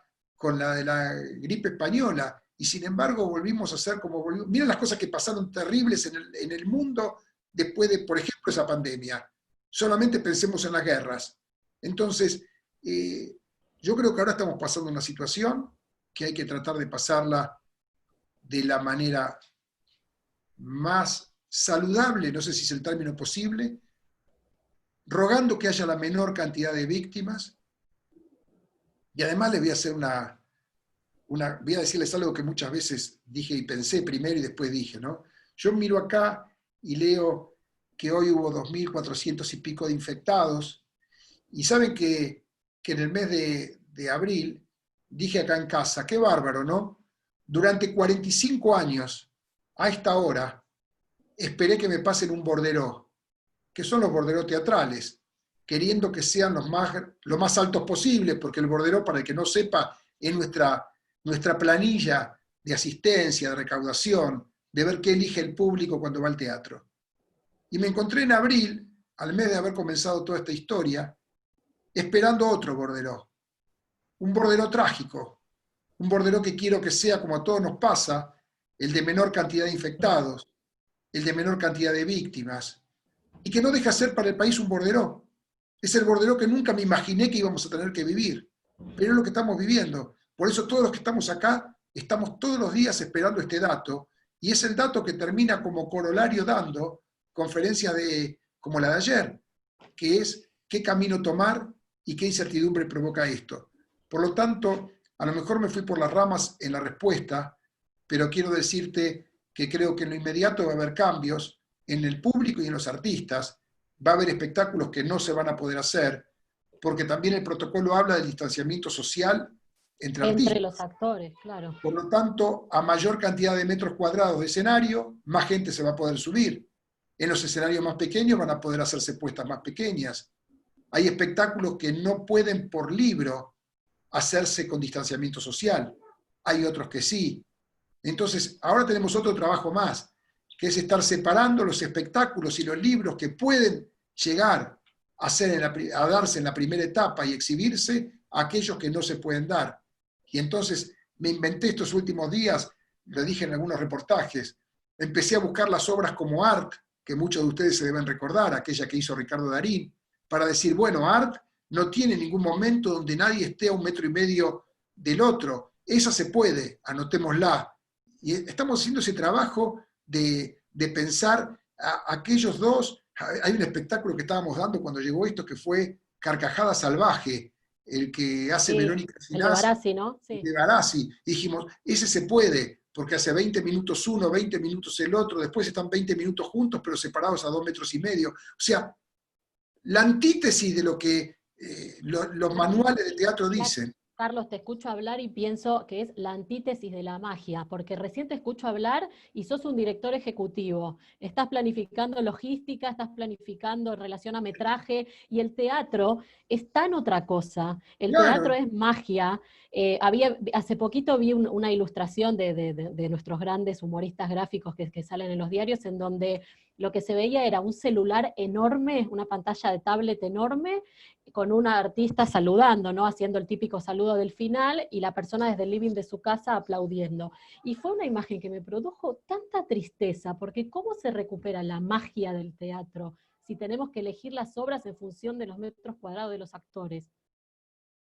de la gripe española, y sin embargo volvimos a ser como volvimos. Miren las cosas que pasaron terribles en el mundo después de, por ejemplo, esa pandemia. Solamente pensemos en las guerras. Entonces, yo creo que ahora estamos pasando una situación que hay que tratar de pasarla de la manera más saludable, no sé si es el término posible, rogando que haya la menor cantidad de víctimas. Y además les voy a hacer voy a decirles algo que muchas veces dije y pensé primero y después dije, ¿no? Yo miro acá y leo que hoy hubo 2.400 y pico de infectados, y saben que en el mes de abril dije acá en casa, qué bárbaro, ¿no? Durante 45 años, a esta hora, esperé que me pasen un borderó, que son los borderos teatrales, queriendo que sean lo más altos posible, porque el borderó, para el que no sepa, es nuestra planilla de asistencia, de recaudación, de ver qué elige el público cuando va al teatro. Y me encontré en abril, al mes de haber comenzado toda esta historia, esperando otro borderó. Un borderó trágico. Un borderó que quiero que sea, como a todos nos pasa, el de menor cantidad de infectados, el de menor cantidad de víctimas, y que no deja de ser para el país un borderó. Es el borderó que nunca me imaginé que íbamos a tener que vivir, pero es lo que estamos viviendo. Por eso todos los que estamos acá estamos todos los días esperando este dato, y es el dato que termina como corolario dando conferencias como la de ayer, que es qué camino tomar y qué incertidumbre provoca esto. Por lo tanto, a lo mejor me fui por las ramas en la respuesta, pero quiero decirte que creo que en lo inmediato va a haber cambios en el público y en los artistas. Va a haber espectáculos que no se van a poder hacer, porque también el protocolo habla del distanciamiento social entre artistas. Entre los actores, claro. Por lo tanto, a mayor cantidad de metros cuadrados de escenario, más gente se va a poder subir. En los escenarios más pequeños van a poder hacerse puestas más pequeñas. Hay espectáculos que no pueden por libro hacerse con distanciamiento social. Hay otros que sí. Entonces, ahora tenemos otro trabajo más, que es estar separando los espectáculos y los libros que pueden llegar a darse en la primera etapa y exhibirse a aquellos que no se pueden dar. Y entonces me inventé estos últimos días, lo dije en algunos reportajes, empecé a buscar las obras como Art, que muchos de ustedes se deben recordar, aquella que hizo Ricardo Darín, para decir, bueno, Art no tiene ningún momento donde nadie esté a 1,5 metros del otro. Esa se puede, anotémosla. Y estamos haciendo ese trabajo de pensar a aquellos dos. Hay un espectáculo que estábamos dando cuando llegó esto, que fue Carcajada Salvaje, el que hace Sí, Verónica el de Sinás, Barassi, ¿no? Sí. de Barassi. Dijimos, ese se puede, porque hace 20 minutos uno, 20 minutos el otro, después están 20 minutos juntos, pero separados a 2,5 metros. O sea, la antítesis de lo que los manuales de teatro dicen. Carlos, te escucho hablar y pienso que es la antítesis de la magia, porque recién te escucho hablar y sos un director ejecutivo. Estás planificando logística, estás planificando en relación a metraje, y el teatro es tan otra cosa. El Claro. teatro es magia. Hace poquito vi una ilustración de nuestros grandes humoristas gráficos que salen en los diarios, en donde lo que se veía era un celular enorme, una pantalla de tablet enorme, con una artista saludando, ¿no? Haciendo el típico saludo del final, y la persona desde el living de su casa aplaudiendo. Y fue una imagen que me produjo tanta tristeza, porque ¿cómo se recupera la magia del teatro si tenemos que elegir las obras en función de los metros cuadrados de los actores?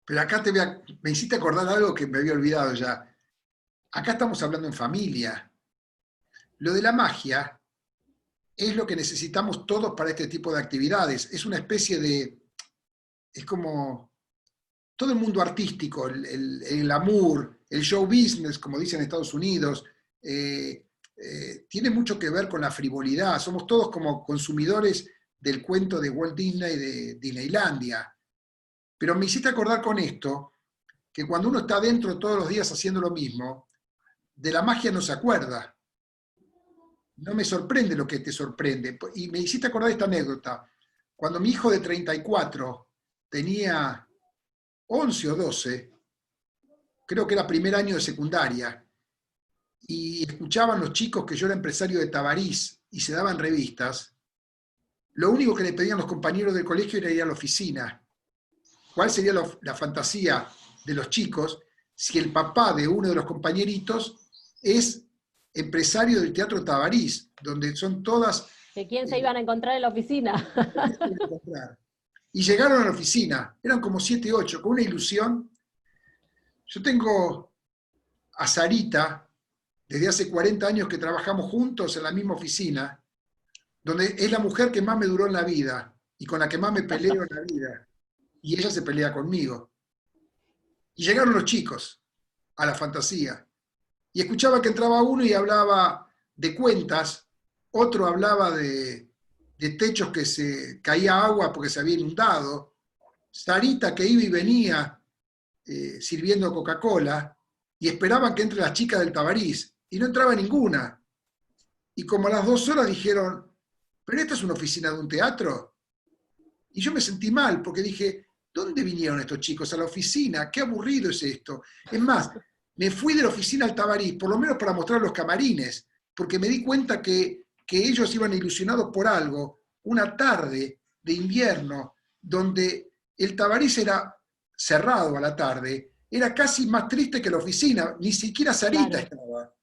Pero acá me hiciste acordar algo que me había olvidado ya. Acá estamos hablando en familia. Lo de la magia es lo que necesitamos todos para este tipo de actividades. Es una especie de... Es como todo el mundo artístico, el glamour, el show business, como dicen en Estados Unidos, tiene mucho que ver con la frivolidad. Somos todos como consumidores del cuento de Walt Disney de Disneylandia. Pero me hiciste acordar con esto que cuando uno está dentro todos los días haciendo lo mismo, de la magia no se acuerda. No me sorprende lo que te sorprende. Y me hiciste acordar esta anécdota. Cuando mi hijo de 34 tenía 11 o 12, creo que era primer año de secundaria, y escuchaban los chicos que yo era empresario de Tabarís y se daban revistas, lo único que le pedían los compañeros del colegio era ir a la oficina. ¿Cuál sería la fantasía de los chicos si el papá de uno de los compañeritos es empresario del Teatro Tabarís, donde son todas... ¿De quién se iban a encontrar en la oficina? Y llegaron a la oficina, eran como 7, 8, con una ilusión. Yo tengo a Sarita, desde hace 40 años que trabajamos juntos en la misma oficina, donde es la mujer que más me duró en la vida y con la que más me peleo en la vida. Y ella se pelea conmigo. Y llegaron los chicos a la fantasía. Y escuchaba que entraba uno y hablaba de cuentas, otro hablaba de techos que se caía agua porque se había inundado, Sarita que iba y venía sirviendo Coca-Cola, y esperaban que entre las chicas del Tabarís, y no entraba ninguna. Y como a las 2 horas dijeron, ¿pero esta es una oficina de un teatro? Y yo me sentí mal, porque dije, ¿dónde vinieron estos chicos? A la oficina, qué aburrido es esto. Es más, me fui de la oficina al Tabarís, por lo menos para mostrar los camarines, porque me di cuenta que que ellos iban ilusionados por algo, una tarde de invierno, donde el Tabarís era cerrado a la tarde, era casi más triste que la oficina, ni siquiera Sarita Claro. estaba.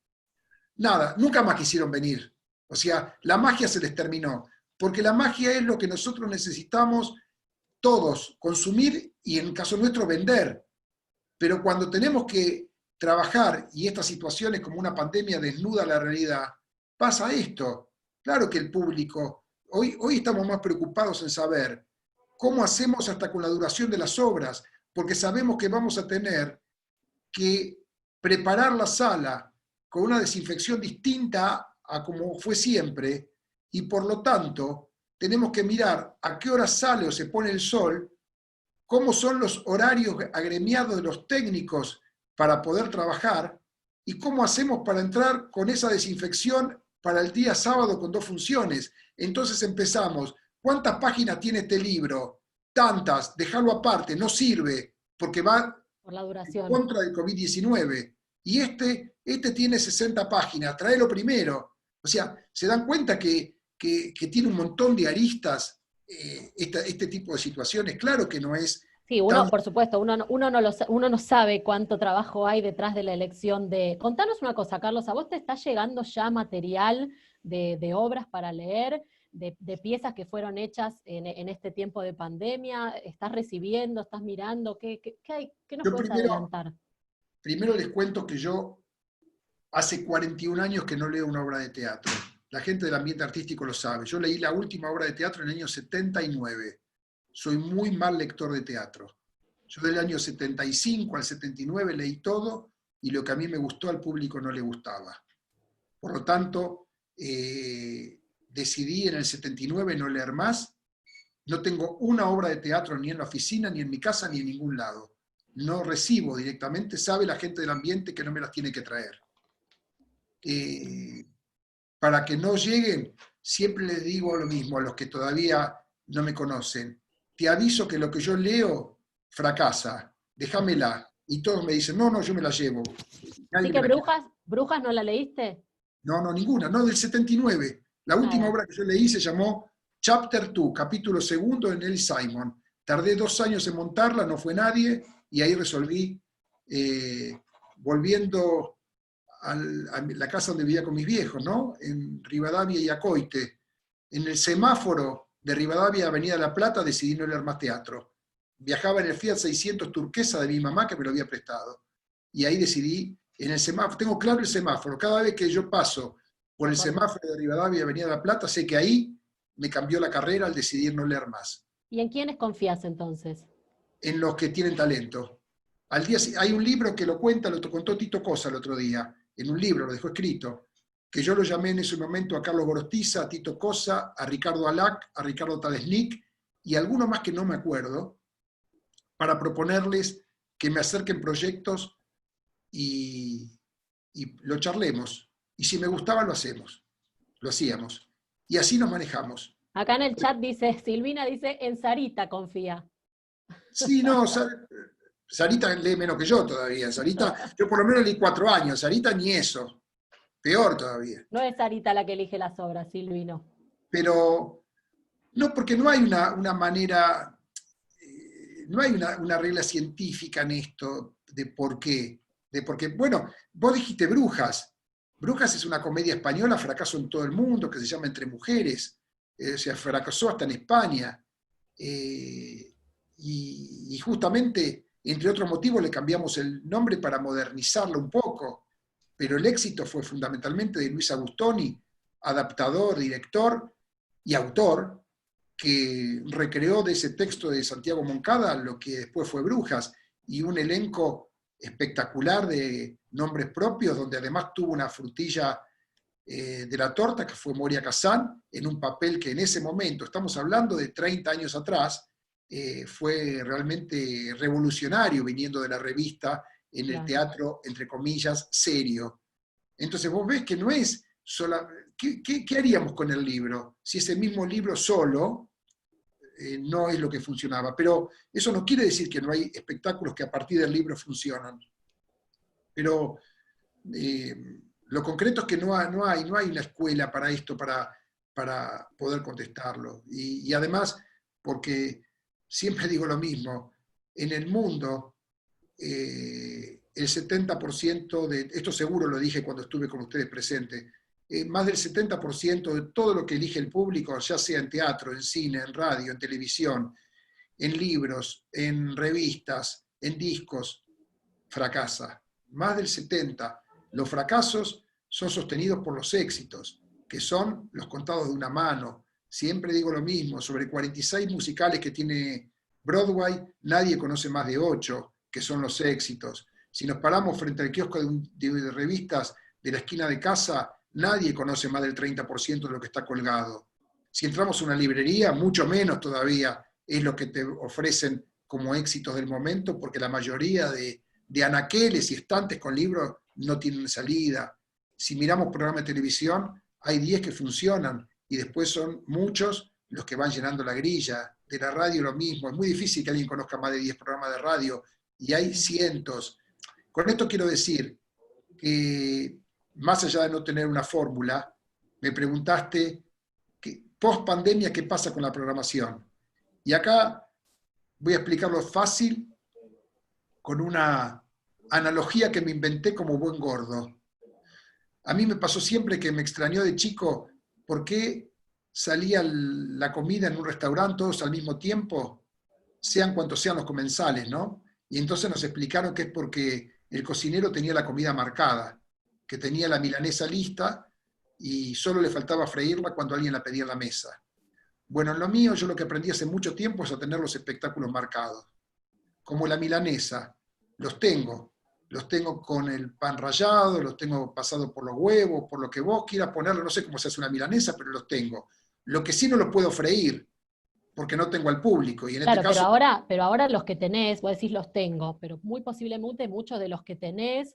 Nada, nunca más quisieron venir. O sea, la magia se les terminó, porque la magia es lo que nosotros necesitamos todos, consumir y en el caso nuestro vender. Pero cuando tenemos que trabajar y estas situaciones como una pandemia desnuda la realidad, pasa esto. Claro que el público, hoy estamos más preocupados en saber cómo hacemos hasta con la duración de las obras, porque sabemos que vamos a tener que preparar la sala con una desinfección distinta a como fue siempre, y por lo tanto tenemos que mirar a qué hora sale o se pone el sol, cómo son los horarios agremiados de los técnicos para poder trabajar y cómo hacemos para entrar con esa desinfección para el día sábado con 2 funciones. Entonces empezamos, ¿cuántas páginas tiene este libro? Tantas, déjalo aparte, no sirve, porque va Por la en duración. contra del COVID-19. Y este tiene 60 páginas, tráelo primero. O sea, se dan cuenta que tiene un montón de aristas este tipo de situaciones. Claro que no es Sí, uno, tan... por supuesto, uno no sabe cuánto trabajo hay detrás de la elección de... Contanos una cosa, Carlos, ¿a vos te está llegando ya material de obras para leer, de piezas que fueron hechas en este tiempo de pandemia? ¿Estás recibiendo, estás mirando? ¿Qué nos Yo puedes adelantar? primero les cuento que yo hace 41 años que no leo una obra de teatro. La gente del ambiente artístico lo sabe. Yo leí la última obra de teatro en el año 79. Soy muy mal lector de teatro. Yo del año 75 al 79 leí todo y lo que a mí me gustó al público no le gustaba. Por lo tanto, decidí en el 79 no leer más. No tengo una obra de teatro ni en la oficina, ni en mi casa, ni en ningún lado. No recibo directamente, sabe la gente del ambiente que no me las tiene que traer. Eh, para que no lleguen, siempre les digo lo mismo a los que todavía no me conocen. Te aviso que lo que yo leo fracasa, déjamela. Y todos me dicen, no, no, yo me la llevo. Así Nadie me que la quiere. Brujas no la leíste. No, no, ninguna, no, del 79. La última Nada. obra que yo leí se llamó Chapter 2, capítulo segundo de Neil Simon. Tardé 2 años en montarla, no fue nadie, y ahí resolví, volviendo a la casa donde vivía con mis viejos, ¿no? En Rivadavia y Acoite. En el semáforo de Rivadavia, Avenida La Plata, decidí no leer más teatro. Viajaba en el Fiat 600 turquesa de mi mamá que me lo había prestado. Y ahí decidí, en el semáforo, tengo claro el semáforo, cada vez que yo paso por el semáforo de Rivadavia y Avenida La Plata, sé que ahí me cambió la carrera al decidir no leer más. ¿Y en quiénes confías entonces? En los que tienen talento. Hay un libro que lo cuenta, lo contó Tito Cosa el otro día, en un libro, lo dejó escrito, que yo lo llamé en ese momento a Carlos Gorostiza, a Tito Cosa, a Ricardo Alac, a Ricardo Talesnik y a alguno más que no me acuerdo, para proponerles que me acerquen proyectos y lo charlemos. Y si me gustaba, lo hacemos, lo hacíamos. Y así nos manejamos. Acá en el chat dice, Silvina dice, en Sarita confía. Sí, no, Sarita lee menos que yo todavía. Sarita, yo por lo menos leí 4 años, Sarita ni eso, peor todavía. No es Sarita la que elige las obras, Silvino. Pero no, porque no hay una manera, no hay una regla científica en esto de por qué. Bueno, vos dijiste Brujas. Brujas es una comedia española, fracaso en todo el mundo, que se llama Entre Mujeres. O sea, fracasó hasta en España. Y justamente, entre otros motivos, le cambiamos el nombre para modernizarlo un poco. Pero el éxito fue fundamentalmente de Luis Agustoni, adaptador, director y autor, que recreó de ese texto de Santiago Moncada lo que después fue Brujas, y un elenco espectacular de nombres propios, donde además tuvo una frutilla de la torta, que fue Moria Kazan, en un papel que en ese momento, estamos hablando de 30 años atrás, fue realmente revolucionario viniendo de la revista en el teatro, entre comillas, serio. Entonces vos ves que no es sola... ¿Qué haríamos con el libro si ese mismo libro solo no es lo que funcionaba? Pero eso no quiere decir que no hay espectáculos que a partir del libro funcionan. Pero Lo concreto es que no hay una escuela para esto, para poder contestarlo. Y además, porque siempre digo lo mismo, en el mundo, el 70% esto seguro lo dije cuando estuve con ustedes presentes, más del 70% de todo lo que elige el público, ya sea en teatro, en cine, en radio, en televisión, en libros, en revistas, en discos, fracasa. Más del 70%. Los fracasos son sostenidos por los éxitos, que son los contados de una mano. Siempre digo lo mismo, sobre 46 musicales que tiene Broadway, nadie conoce más de 8, que son los éxitos. Si nos paramos frente al kiosco de revistas de la esquina de casa, nadie conoce más del 30% de lo que está colgado. Si entramos a una librería, mucho menos todavía es lo que te ofrecen como éxitos del momento, porque la mayoría de anaqueles y estantes con libros no tienen salida. Si miramos programas de televisión, hay 10 que funcionan y después son muchos los que van llenando la grilla. De la radio lo mismo, es muy difícil que alguien conozca más de 10 programas de radio y hay cientos. Con esto quiero decir que, más allá de no tener una fórmula, me preguntaste, post pandemia, ¿qué pasa con la programación? Y acá voy a explicarlo fácil con una analogía que me inventé como buen gordo. A mí me pasó siempre que me extrañó de chico por qué salía la comida en un restaurante todos al mismo tiempo, sean cuantos sean los comensales, ¿no? Y entonces nos explicaron que es porque el cocinero tenía la comida marcada, que tenía la milanesa lista y solo le faltaba freírla cuando alguien la pedía en la mesa. Bueno, en lo mío yo lo que aprendí hace mucho tiempo es a tener los espectáculos marcados. Como la milanesa, los tengo con el pan rallado, los tengo pasado por los huevos, por lo que vos quieras ponerlo, no sé cómo se hace una milanesa, pero los tengo. Lo que sí no los puedo freír, porque no tengo al público, y en este Claro, caso... pero ahora los que tenés, vos decís los tengo, pero muy posiblemente muchos de los que tenés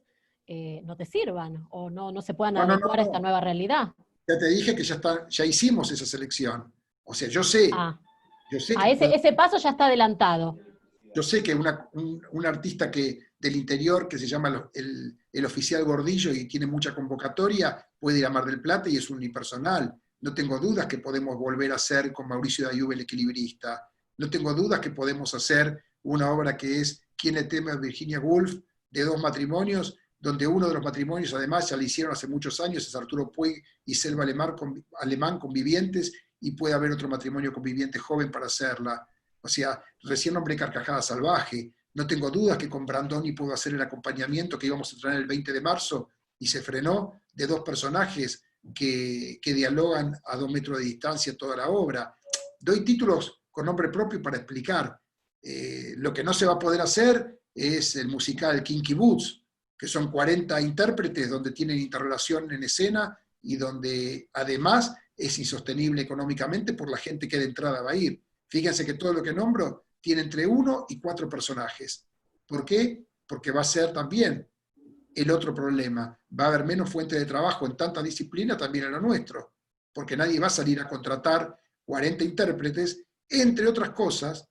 no te sirvan o no se puedan No, no, no, adecuar a esta no. nueva realidad. Ya te dije que ya hicimos esa selección. O sea, Ah, yo sé que ese paso ya está adelantado. yo sé que un artista del interior que se llama el oficial Gordillo y tiene mucha convocatoria, puede ir a Mar del Plata y es unipersonal. No tengo dudas que podemos volver a hacer con Mauricio Dayub el equilibrista. No tengo dudas que podemos hacer una obra que es ¿Quién le teme a Virginia Woolf? De 2 matrimonios, donde uno de los matrimonios además ya lo hicieron hace muchos años, es Arturo Puig y Selva Alemán convivientes, y puede haber otro matrimonio conviviente joven para hacerla. O sea, recién nombré Carcajada Salvaje. No tengo dudas que con Brandoni puedo hacer el acompañamiento que íbamos a traer el 20 de marzo y se frenó, de 2 personajes que dialogan a 2 metros de distancia toda la obra. Doy títulos con nombre propio para explicar. Lo que no se va a poder hacer es el musical Kinky Boots, que son 40 intérpretes donde tienen interrelación en escena y donde además es insostenible económicamente por la gente que de entrada va a ir. Fíjense que todo lo que nombro tiene entre 1 y 4 personajes. ¿Por qué? Porque va a ser también el otro problema. Va a haber menos fuente de trabajo en tanta disciplina también en lo nuestro, porque nadie va a salir a contratar 40 intérpretes, entre otras cosas,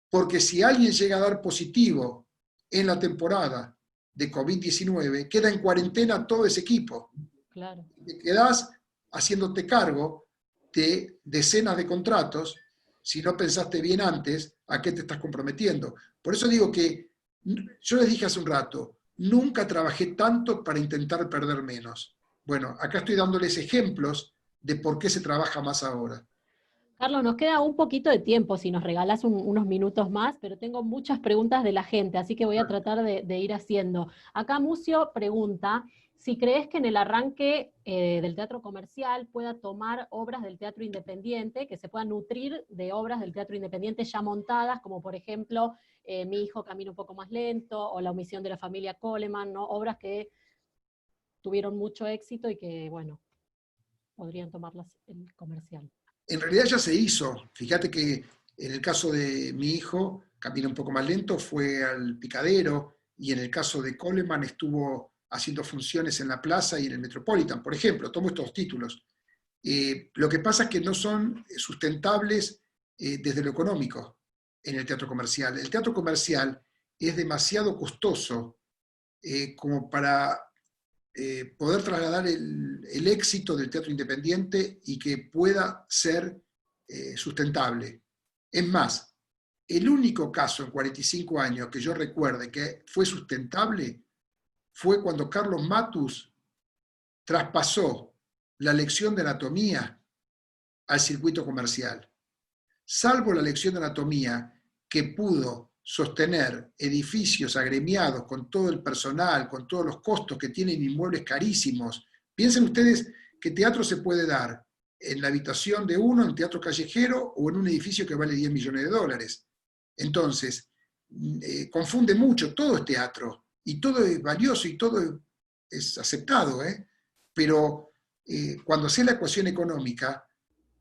porque si alguien llega a dar positivo en la temporada de COVID-19, queda en cuarentena todo ese equipo. Claro. Te quedás haciéndote cargo de decenas de contratos si no pensaste bien antes a qué te estás comprometiendo. Por eso digo que, yo les dije hace un rato, nunca trabajé tanto para intentar perder menos. Bueno, acá estoy dándoles ejemplos de por qué se trabaja más ahora. Carlos, nos queda un poquito de tiempo si nos regalás unos minutos más, pero tengo muchas preguntas de la gente, así que voy a tratar de ir haciendo. Acá Mucio pregunta si crees que en el arranque del teatro comercial pueda tomar obras del teatro independiente, que se puedan nutrir de obras del teatro independiente ya montadas, como por ejemplo Mi hijo camina un poco más lento, o La omisión de la familia Coleman, ¿no? Obras que tuvieron mucho éxito y que, bueno, podrían tomarlas en comercial. En realidad ya se hizo. Fíjate que en el caso de Mi hijo, camina un poco más lento, fue al Picadero, y en el caso de Coleman estuvo haciendo funciones en la Plaza y en el Metropolitan, por ejemplo. Tomo estos títulos. Lo que pasa es que no son sustentables desde lo económico en el teatro comercial. El teatro comercial es demasiado costoso como para poder trasladar el éxito del teatro independiente y que pueda ser sustentable. Es más, el único caso en 45 años que yo recuerde que fue sustentable fue cuando Carlos Matus traspasó la lección de anatomía al circuito comercial. Salvo la lección de anatomía que pudo sostener edificios agremiados con todo el personal, con todos los costos que tienen inmuebles carísimos. Piensen ustedes que teatro se puede dar en la habitación de uno, en teatro callejero, o en un edificio que vale 10 millones de dólares. Entonces, confunde mucho, todo es teatro, y todo es valioso, y todo es aceptado, pero cuando hace la ecuación económica,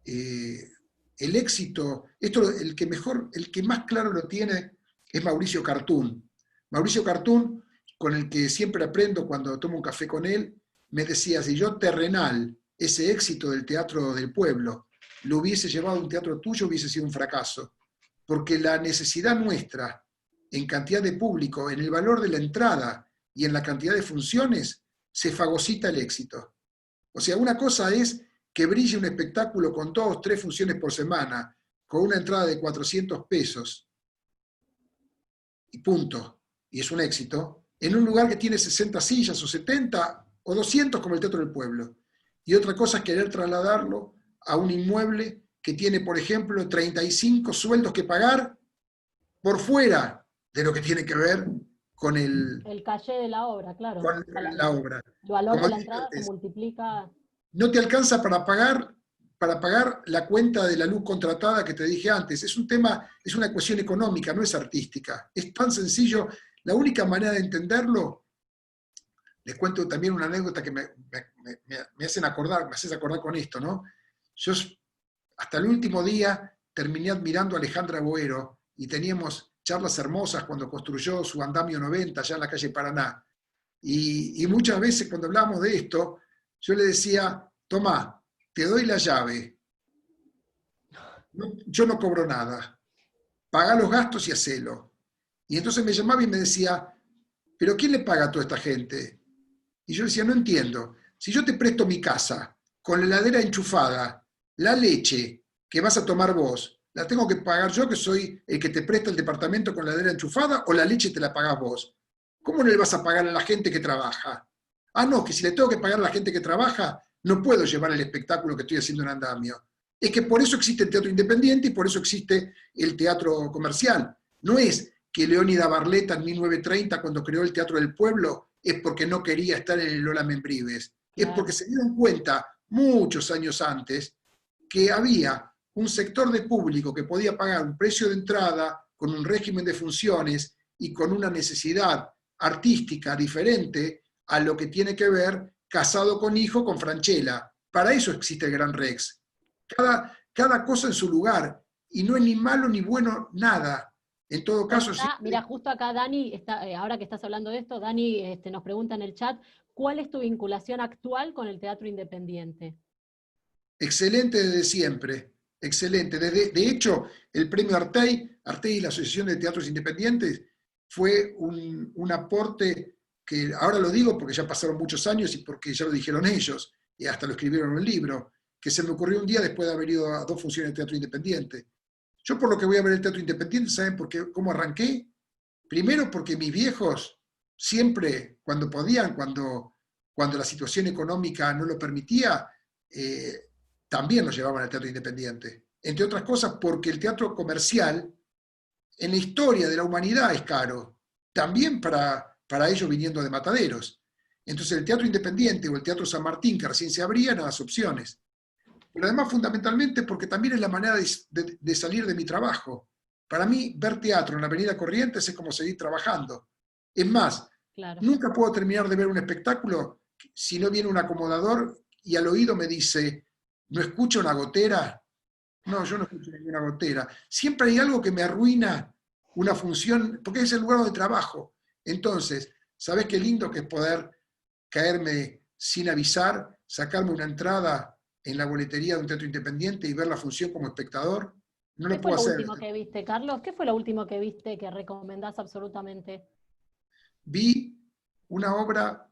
el éxito, esto el que más claro lo tiene es Mauricio Cartún. Mauricio Cartún, con el que siempre aprendo cuando tomo un café con él, me decía, si yo terrenal, ese éxito del teatro del pueblo, lo hubiese llevado a un teatro tuyo, hubiese sido un fracaso. Porque la necesidad nuestra, en cantidad de público, en el valor de la entrada y en la cantidad de funciones, se fagocita el éxito. O sea, una cosa es que brille un espectáculo con 2 o 3 funciones por semana, con una entrada de 400 pesos, y punto, y es un éxito, en un lugar que tiene 60 sillas o 70 o 200 como el Teatro del Pueblo. Y otra cosa es querer trasladarlo a un inmueble que tiene, por ejemplo, 35 sueldos que pagar por fuera de lo que tiene que ver con El caché de la obra, claro. con O sea, la obra. el valor Como de la dije entrada se antes, multiplica. no te alcanza para pagar la cuenta de la luz contratada que te dije antes. Es un tema, es una cuestión económica, no es artística. Es tan sencillo. La única manera de entenderlo, les cuento también una anécdota que me haces acordar con esto, ¿no? Yo hasta el último día terminé admirando a Alejandra Boero y teníamos charlas hermosas cuando construyó su andamio 90 allá en la calle Paraná. Y muchas veces cuando hablamos de esto, yo le decía, tomá, te doy la llave, yo no cobro nada, pagá los gastos y hacelo. Y entonces me llamaba y me decía, ¿pero quién le paga a toda esta gente? Y yo decía, no entiendo, si yo te presto mi casa con la heladera enchufada, la leche que vas a tomar vos, ¿la tengo que pagar yo que soy el que te presta el departamento con la heladera enchufada o la leche te la pagás vos? ¿Cómo no le vas a pagar a la gente que trabaja? Ah, no, que si le tengo que pagar a la gente que trabaja, no puedo llevar el espectáculo que estoy haciendo en andamio. Es que por eso existe el teatro independiente y por eso existe el teatro comercial. No es que Leónida Barletta en 1930, cuando creó el Teatro del Pueblo, es porque no quería estar en el Lola Membrives. Es Claro. porque se dieron cuenta, muchos años antes, que había un sector de público que podía pagar un precio de entrada con un régimen de funciones y con una necesidad artística diferente a lo que tiene que ver casado con hijo con Franchella. Para eso existe el Gran Rex. Cada cosa en su lugar, y no es ni malo ni bueno nada. En todo caso, Mira, justo acá Dani, está, ahora que estás hablando de esto, Dani nos pregunta en el chat, ¿cuál es tu vinculación actual con el teatro independiente? excelente desde siempre, excelente. De hecho, el premio Artey y la Asociación de Teatros Independientes, fue un aporte que ahora lo digo porque ya pasaron muchos años y porque ya lo dijeron ellos, y hasta lo escribieron en el libro, que se me ocurrió un día después de haber ido a 2 funciones de teatro independiente. Yo por lo que voy a ver el teatro independiente, ¿saben por qué, cómo arranqué? Primero porque mis viejos siempre, cuando podían, cuando la situación económica no lo permitía, también nos llevaban al teatro independiente. Entre otras cosas porque el teatro comercial en la historia de la humanidad es caro, también para ellos viniendo de mataderos. Entonces el teatro independiente o el teatro San Martín, que recién se abrían, eran las opciones. Pero además fundamentalmente porque también es la manera de salir de mi trabajo. Para mí, ver teatro en la Avenida Corrientes es como seguir trabajando. Es más, Claro. nunca puedo terminar de ver un espectáculo si no viene un acomodador y al oído me dice, ¿no escucho una gotera? No, yo no escucho ninguna gotera. Siempre hay algo que me arruina una función, porque es el lugar donde trabajo. Entonces, ¿sabés qué lindo que es poder caerme sin avisar, sacarme una entrada en la boletería de un teatro independiente y ver la función como espectador? No ¿Qué lo fue puedo lo hacer. último que viste, Carlos? ¿Qué fue lo último que viste que recomendás absolutamente? Vi una obra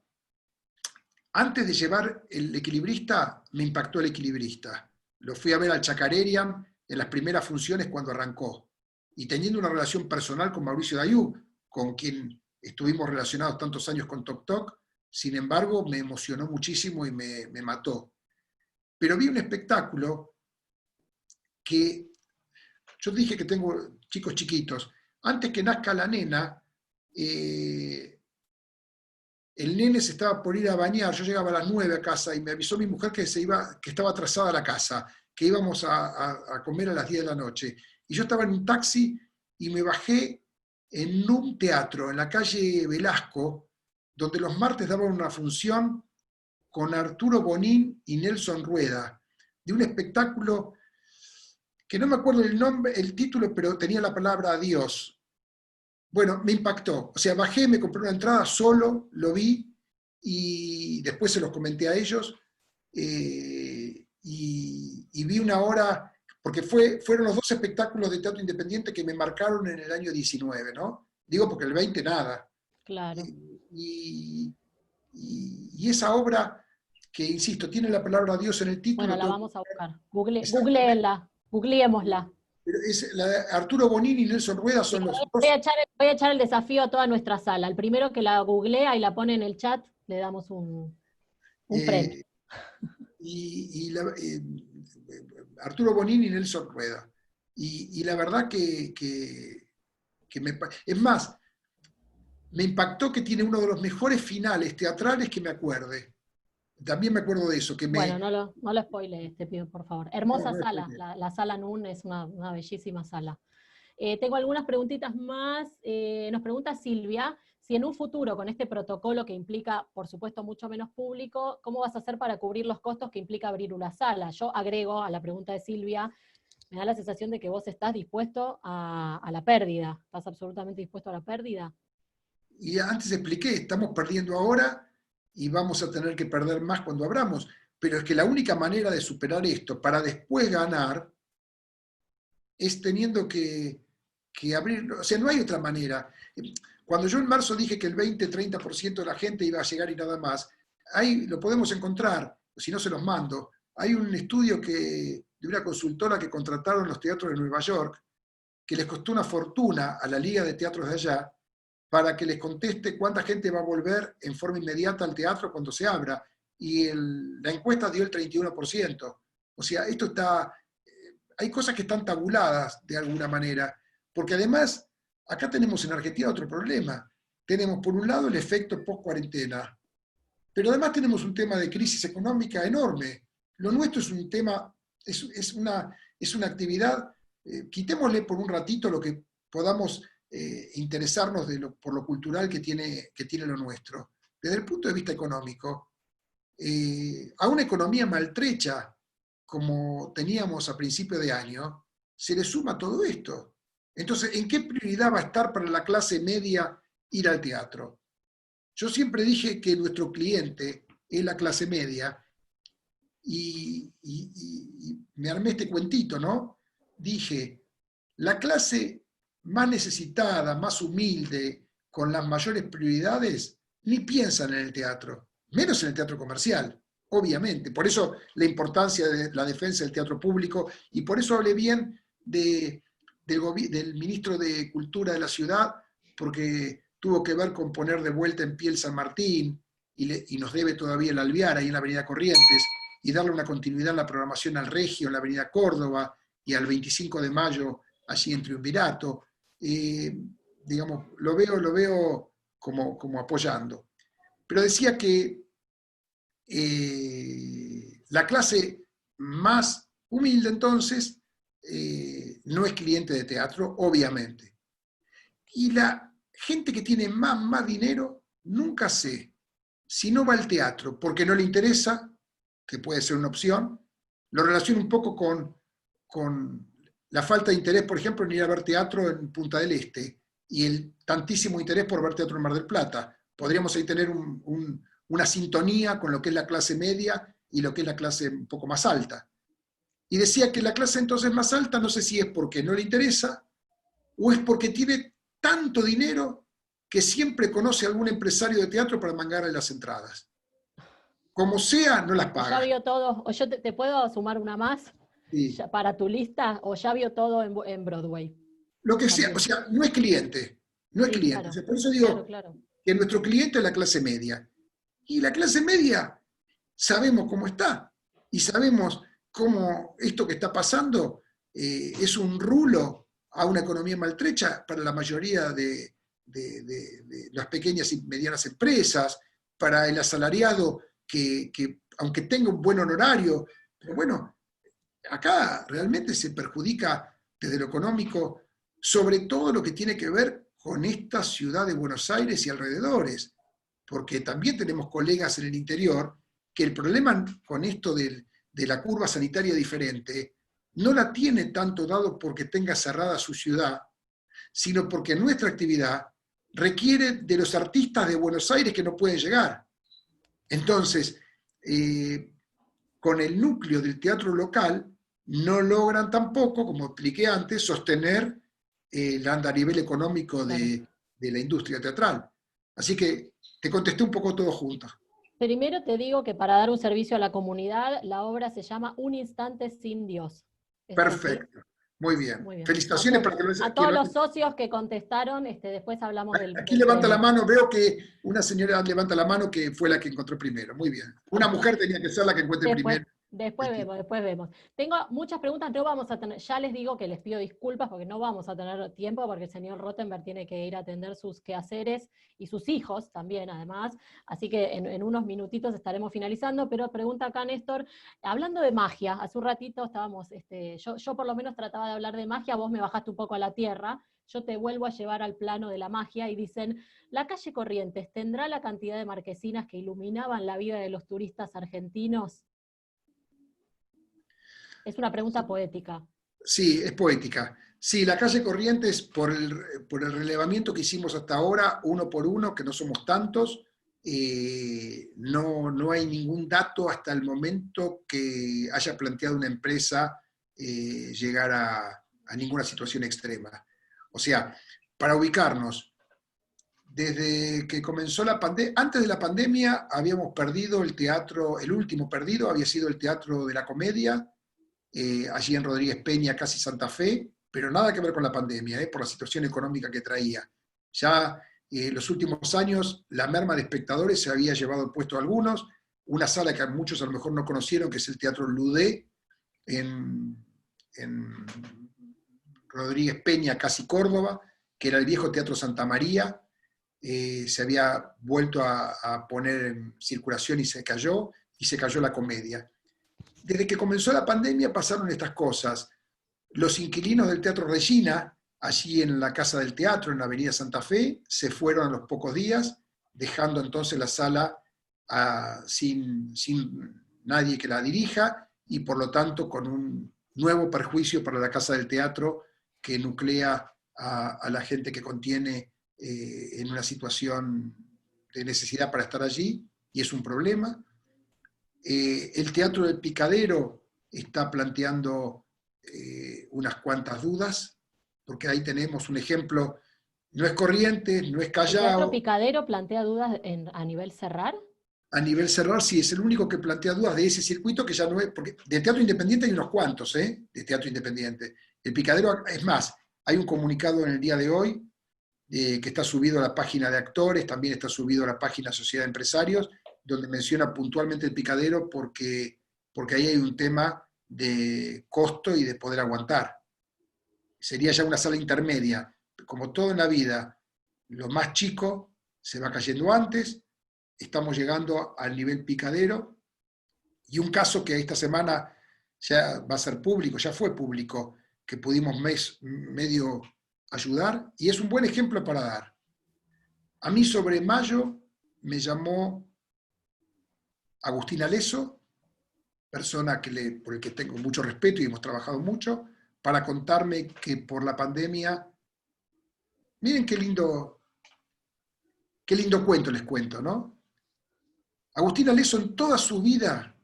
Antes de llevar El Equilibrista, me impactó El Equilibrista. Lo fui a ver al Chacarerian en las primeras funciones cuando arrancó. Y teniendo una relación personal con Mauricio Dayú, con quien estuvimos relacionados tantos años con Tok Tok, sin embargo, me emocionó muchísimo y me mató. Pero vi un espectáculo que, yo dije que tengo chicos chiquitos, antes que nazca la nena, el nene se estaba por ir a bañar, yo llegaba a las 9 a casa y me avisó mi mujer que estaba atrasada a la casa, que íbamos a comer a las 10 de la noche. Y yo estaba en un taxi y me bajé en un teatro, en la calle Velasco, donde los martes daban una función con Arturo Bonín y Nelson Rueda, de un espectáculo que no me acuerdo el nombre, el título, pero tenía la palabra adiós. Bueno, me impactó. O sea, bajé, me compré una entrada solo, lo vi y después se los comenté a ellos y vi una hora, porque fueron los dos espectáculos de teatro independiente que me marcaron en el año 19, ¿no? Digo porque el 20 nada. Claro. Y esa obra, que insisto, tiene la palabra Dios en el título. Bueno, la vamos a buscar. Googleémosla. Pero la de Arturo Bonini y Nelson Rueda son los dos. Voy a echar el desafío a toda nuestra sala. El primero que la googlea y la pone en el chat, le damos un premio. Arturo Bonini y Nelson Rueda. Y la verdad que es más, me impactó que tiene uno de los mejores finales teatrales que me acuerde. También me acuerdo de eso. Bueno, no lo spoilees, te pido, por favor. Hermosa sala, la sala NUN es una bellísima sala. Tengo algunas preguntitas más. Nos pregunta Silvia, si en un futuro con este protocolo que implica, por supuesto, mucho menos público, ¿cómo vas a hacer para cubrir los costos que implica abrir una sala? Yo agrego a la pregunta de Silvia, me da la sensación de que vos estás dispuesto a la pérdida. ¿Estás absolutamente dispuesto a la pérdida? Y antes expliqué, estamos perdiendo ahora y vamos a tener que perder más cuando abramos. Pero es que la única manera de superar esto para después ganar es teniendo que abrir, o sea, no hay otra manera. Cuando yo en marzo dije que el 20-30% de la gente iba a llegar y nada más, ahí lo podemos encontrar, si no se los mando. Hay un estudio de una consultora que contrataron los teatros de Nueva York, que les costó una fortuna a la Liga de Teatros de allá, para que les conteste cuánta gente va a volver en forma inmediata al teatro cuando se abra. Y la encuesta dio el 31%. O sea, esto está... Hay cosas que están tabuladas de alguna manera, porque además, acá tenemos en Argentina otro problema. Tenemos por un lado el efecto post-cuarentena, pero además tenemos un tema de crisis económica enorme. Lo nuestro es un tema, es una actividad, quitémosle por un ratito lo que podamos interesarnos por lo cultural que tiene lo nuestro. Desde el punto de vista económico, a una economía maltrecha como teníamos a principio de año, se le suma todo esto. Entonces, ¿en qué prioridad va a estar para la clase media ir al teatro? Yo siempre dije que nuestro cliente es la clase media y me armé este cuentito, ¿no? Dije, la clase más necesitada, más humilde, con las mayores prioridades, ni piensan en el teatro, menos en el teatro comercial, obviamente. Por eso la importancia de la defensa del teatro público, y por eso hablé bien del ministro de Cultura de la ciudad, porque tuvo que ver con poner de vuelta en pie el San Martín, y nos debe todavía el Alvear, ahí en la avenida Corrientes, y darle una continuidad en la programación al Regio, en la avenida Córdoba, y al 25 de mayo, allí en Triunvirato. Digamos, lo veo como apoyando. Pero decía que la clase más humilde entonces no es cliente de teatro, obviamente. Y la gente que tiene más dinero, nunca sé si no va al teatro porque no le interesa, que puede ser una opción. Lo relaciono un poco con la falta de interés, por ejemplo, en ir a ver teatro en Punta del Este y el tantísimo interés por ver teatro en Mar del Plata. Podríamos ahí tener una sintonía con lo que es la clase media y lo que es la clase un poco más alta. Y decía que la clase entonces más alta, no sé si es porque no le interesa o es porque tiene tanto dinero que siempre conoce a algún empresario de teatro para mangarle las entradas. como sea, no las O ya paga. vio todo, o yo te puedo sumar una más Sí. para tu lista, o ya vio todo en Broadway Lo que sea, o también. sea, no es cliente, no es Sí, cliente. O claro, sea, por eso claro, digo claro. que nuestro cliente es la clase media. Y la clase media sabemos cómo está y sabemos cómo esto que está pasando es un rulo a una economía maltrecha para la mayoría de las pequeñas y medianas empresas, para el asalariado que aunque tenga un buen honorario, pero bueno, acá realmente se perjudica desde lo económico, sobre todo lo que tiene que ver con esta ciudad de Buenos Aires y alrededores, porque también tenemos colegas en el interior que el problema con esto de la curva sanitaria diferente no la tiene tanto dado porque tenga cerrada su ciudad, sino porque nuestra actividad requiere de los artistas de Buenos Aires que no pueden llegar. Entonces, con el núcleo del teatro local, no logran tampoco, como expliqué antes, sostener el andarivel económico Claro. de la industria teatral. Así que te contesté un poco todo junto. Primero te digo que para dar un servicio a la comunidad, la obra se llama Un instante sin Dios. ¿Está ok? Perfecto. Muy bien. Muy bien. Felicitaciones para A que todos lo... los socios que contestaron, después hablamos Aquí del levanta la premio. mano, veo que una señora levanta la mano que fue la que encontró primero. Muy bien. Una mujer tenía que ser la que encuentre Después, primero. después vemos, después vemos. Tengo muchas preguntas, no vamos a tener, ya les digo que les pido disculpas porque no vamos a tener tiempo porque el señor Rottenberg tiene que ir a atender sus quehaceres y sus hijos también, además. Así que en unos minutitos estaremos finalizando, pero pregunta acá Néstor, hablando de magia, hace un ratito estábamos, yo por lo menos trataba de hablar de magia, vos me bajaste un poco a la tierra, yo te vuelvo a llevar al plano de la magia y dicen, la calle Corrientes, ¿tendrá la cantidad de marquesinas que iluminaban la vida de los turistas argentinos? Es una pregunta poética. Sí, es poética. Sí, la calle Corrientes, por el relevamiento que hicimos hasta ahora, uno por uno, que no somos tantos, no hay ningún dato hasta el momento que haya planteado una empresa llegar a ninguna situación extrema. O sea, para ubicarnos, desde que comenzó la pandemia, antes de la pandemia habíamos perdido el teatro, el último perdido había sido el Teatro de la Comedia, allí en Rodríguez Peña, casi Santa Fe, pero nada que ver con la pandemia, por la situación económica que traía. Ya los últimos años la merma de espectadores se había llevado puesto a algunos, una sala que muchos a lo mejor no conocieron, que es el Teatro Ludé, en Rodríguez Peña, casi Córdoba, que era el viejo Teatro Santa María, se había vuelto a poner en circulación y se cayó la comedia. Desde que comenzó la pandemia pasaron estas cosas. Los inquilinos del Teatro Regina, allí en la Casa del Teatro, en la Avenida Santa Fe, se fueron a los pocos días, dejando entonces la sala sin nadie que la dirija y por lo tanto con un nuevo perjuicio para la Casa del Teatro que nuclea a la gente que contiene en una situación de necesidad para estar allí y es un problema. El Teatro del Picadero está planteando unas cuantas dudas, porque ahí tenemos un ejemplo, no es Corrientes, no es ¿El Teatro Callao, Picadero plantea dudas a nivel cerrar? a nivel cerrar sí es el único que plantea dudas de ese circuito que ya no es, porque de teatro independiente hay unos cuantos, de teatro independiente. El Picadero, es más, hay un comunicado en el día de hoy que está subido a la página de actores, también está subido a la página Sociedad de Empresarios, donde menciona puntualmente el Picadero porque ahí hay un tema de costo y de poder aguantar. Sería ya una sala intermedia. Como todo en la vida, lo más chico se va cayendo antes, estamos llegando al nivel Picadero, y un caso que esta semana ya va a ser público, ya fue público, que pudimos medio ayudar, y es un buen ejemplo para dar. A mí sobre Mayo me llamó Agustín Aleso, persona por el que tengo mucho respeto y hemos trabajado mucho, para contarme que por la pandemia, miren qué lindo cuento les cuento, ¿no? Agustín Aleso en toda su vida,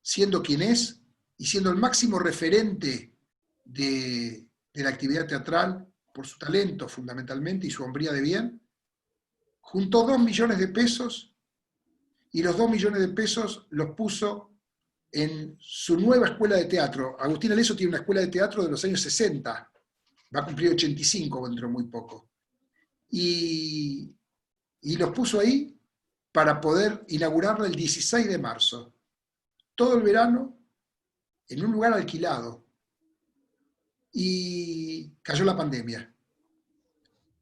siendo quien es y siendo el máximo referente de la actividad teatral, por su talento fundamentalmente y su hombría de bien, juntó 2 millones de pesos y los 2 millones de pesos los puso en su nueva escuela de teatro. Agustín Aleso tiene una escuela de teatro de los años 60, va a cumplir 85 dentro de muy poco. Y los puso ahí para poder inaugurarla el 16 de marzo. Todo el verano, en un lugar alquilado. Y cayó la pandemia.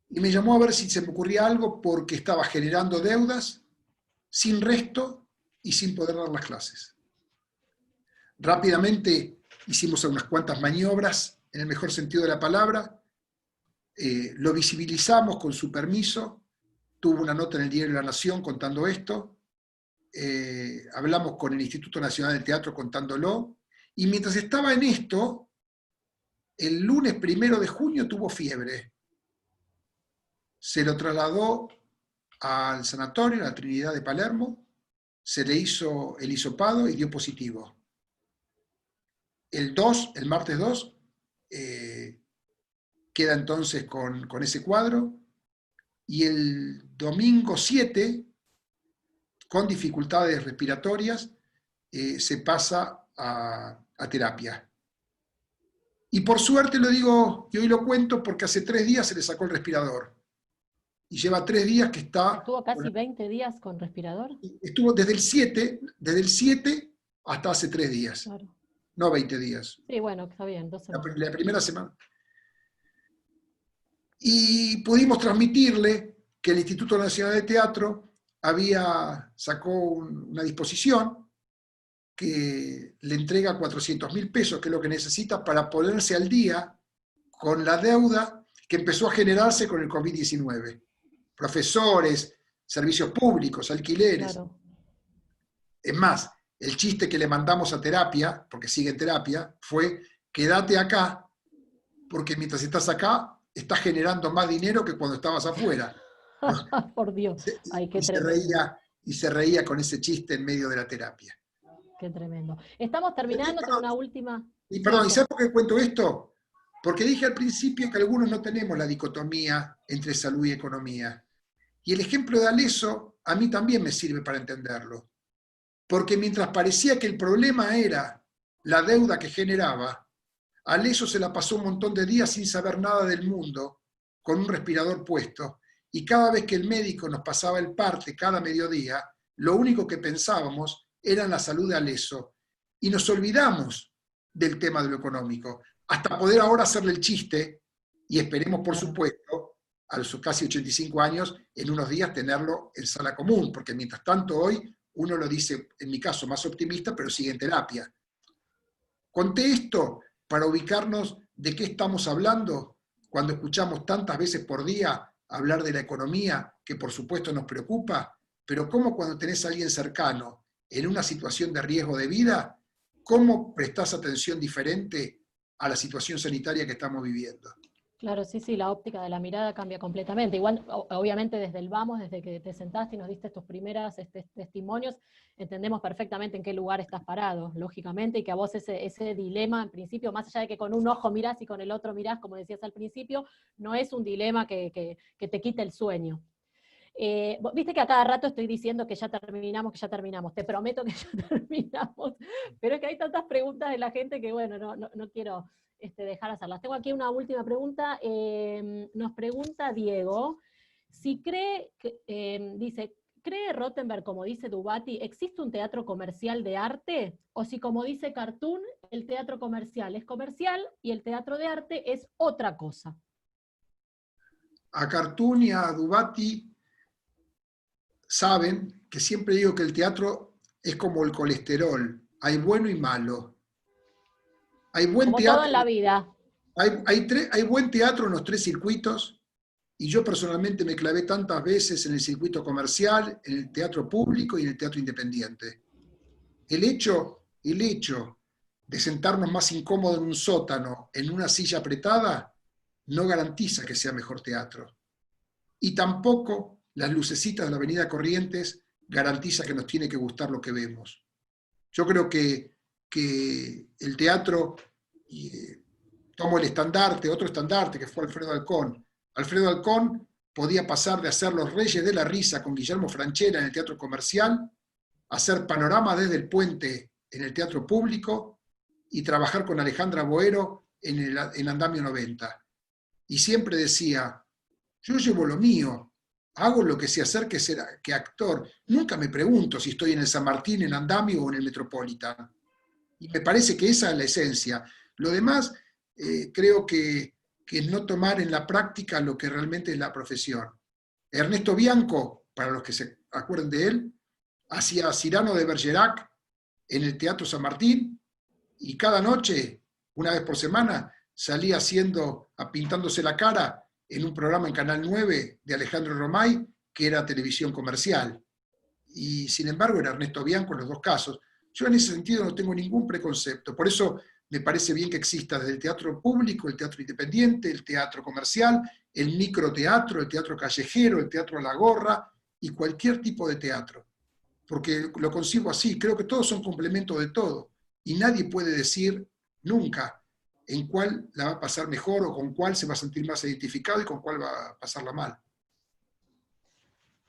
Y me llamó a ver si se me ocurría algo porque estaba generando deudas, sin resto y sin poder dar las clases. Rápidamente hicimos unas cuantas maniobras, en el mejor sentido de la palabra, lo visibilizamos con su permiso, tuvo una nota en el diario La Nación contando esto, hablamos con el Instituto Nacional del Teatro contándolo, y mientras estaba en esto, el lunes 1 de junio tuvo fiebre. Se lo trasladó al sanatorio, a la Trinidad de Palermo, se le hizo el hisopado y dio positivo. El martes 2, queda entonces con ese cuadro, y el domingo 7, con dificultades respiratorias, se pasa a terapia. Y por suerte lo digo, y hoy lo cuento, porque hace 3 días se le sacó el respirador. Y lleva 3 días que está... ¿Estuvo casi 20 días con respirador? Estuvo desde el 7 hasta hace 3 días. Claro. No 20 días. Sí, bueno, está bien. 2 semanas. La primera semana. Y pudimos transmitirle que el Instituto Nacional de Teatro sacó una disposición que le entrega 400.000 pesos, que es lo que necesita para ponerse al día con la deuda que empezó a generarse con el COVID-19. Profesores, servicios públicos, alquileres. Claro. Es más, el chiste que le mandamos a terapia, porque sigue en terapia, fue: quédate acá, porque mientras estás acá, estás generando más dinero que cuando estabas afuera. Por Dios. Ay, qué Y se reía con ese chiste en medio de la terapia. Qué tremendo. Estamos terminando con una última... ¿Y sabes por qué cuento esto? Porque dije al principio que algunos no tenemos la dicotomía entre salud y economía. Y el ejemplo de Aleso a mí también me sirve para entenderlo. Porque mientras parecía que el problema era la deuda que generaba, Aleso se la pasó un montón de días sin saber nada del mundo, con un respirador puesto, y cada vez que el médico nos pasaba el parte cada mediodía, lo único que pensábamos era en la salud de Aleso, y nos olvidamos del tema de lo económico, hasta poder ahora hacerle el chiste, y esperemos, por supuesto, a sus casi 85 años, en unos días tenerlo en sala común, porque mientras tanto hoy uno lo dice, en mi caso, más optimista, pero sigue en terapia. Conté esto para ubicarnos de qué estamos hablando cuando escuchamos tantas veces por día hablar de la economía, que por supuesto nos preocupa, pero cómo cuando tenés a alguien cercano en una situación de riesgo de vida, cómo prestás atención diferente a la situación sanitaria que estamos viviendo. Claro, sí, la óptica de la mirada cambia completamente. Igual, obviamente, desde el vamos, desde que te sentaste y nos diste tus primeros testimonios, entendemos perfectamente en qué lugar estás parado, lógicamente, y que a vos ese dilema, en principio, más allá de que con un ojo mirás y con el otro mirás, como decías al principio, no es un dilema que te quite el sueño. Viste que a cada rato estoy diciendo que ya terminamos, te prometo que ya terminamos, pero es que hay tantas preguntas de la gente que, bueno, no quiero... dejar hacerlas. Tengo aquí una última pregunta. Nos pregunta Diego, si dice, ¿cree Rothenberg, como dice Dubati, existe un teatro comercial de arte? O si, como dice Cartoon, el teatro comercial es comercial y el teatro de arte es otra cosa. A Cartoon y a Dubati saben que siempre digo que el teatro es como el colesterol, hay bueno y malo. Hay buen como teatro, todo en la vida. Hay buen teatro en los 3 circuitos, y yo personalmente me clavé tantas veces en el circuito comercial, en el teatro público y en el teatro independiente. El hecho de sentarnos más incómodos en un sótano, en una silla apretada, no garantiza que sea mejor teatro. Y tampoco las lucecitas de la Avenida Corrientes garantiza que nos tiene que gustar lo que vemos. Yo creo que el teatro, tomo el estandarte, otro estandarte que fue Alfredo Alcón. Alfredo Alcón podía pasar de hacer Los Reyes de la Risa con Guillermo Francella en el teatro comercial hacer panorama desde el puente en el Teatro Público y trabajar con Alejandra Boero en Andamio 90. Y siempre decía, yo llevo lo mío, hago lo que sé hacer que actor. Nunca me pregunto si estoy en el San Martín, en Andamio o en el Metropolitan. Y me parece que esa es la esencia. Lo demás, creo que es no tomar en la práctica lo que realmente es la profesión. Ernesto Bianco, para los que se acuerden de él, hacía Cyrano de Bergerac en el Teatro San Martín, y cada noche, una vez por semana, salía pintándose la cara en un programa en Canal 9 de Alejandro Romay, que era televisión comercial. Y sin embargo era Ernesto Bianco en los dos casos. Yo en ese sentido no tengo ningún preconcepto, por eso me parece bien que exista desde el teatro público, el teatro independiente, el teatro comercial, el microteatro, el teatro callejero, el teatro a la gorra y cualquier tipo de teatro. Porque lo concibo así, creo que todos son complementos de todo y nadie puede decir nunca en cuál la va a pasar mejor o con cuál se va a sentir más identificado y con cuál va a pasarla mal.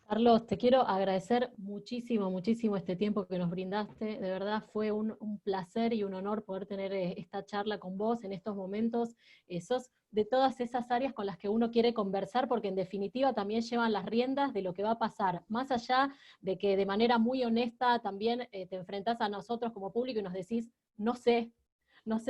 Carlos, te quiero agradecer muchísimo, muchísimo este tiempo que nos brindaste. De verdad fue un placer y un honor poder tener esta charla con vos en estos momentos. Sos de todas esas áreas con las que uno quiere conversar, porque en definitiva también llevan las riendas de lo que va a pasar. Más allá de que de manera muy honesta también te enfrentás a nosotros como público y nos decís, no sé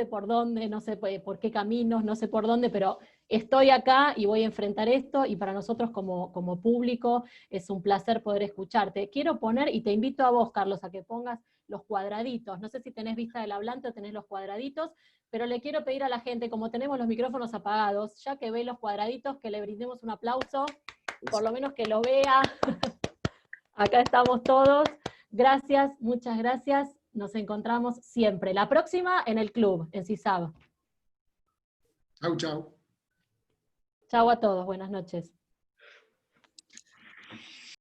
por dónde, no sé por qué caminos, no sé por dónde, pero estoy acá y voy a enfrentar esto, y para nosotros como público es un placer poder escucharte. Quiero poner, y te invito a vos, Carlos, a que pongas los cuadraditos. No sé si tenés vista del hablante o tenés los cuadraditos, pero le quiero pedir a la gente, como tenemos los micrófonos apagados, ya que ve los cuadraditos, que le brindemos un aplauso, por lo menos que lo vea. Acá estamos todos. Gracias, muchas gracias. Nos encontramos siempre. La próxima en el club, en CISAB. Chau, chau. Chau a todos, buenas noches.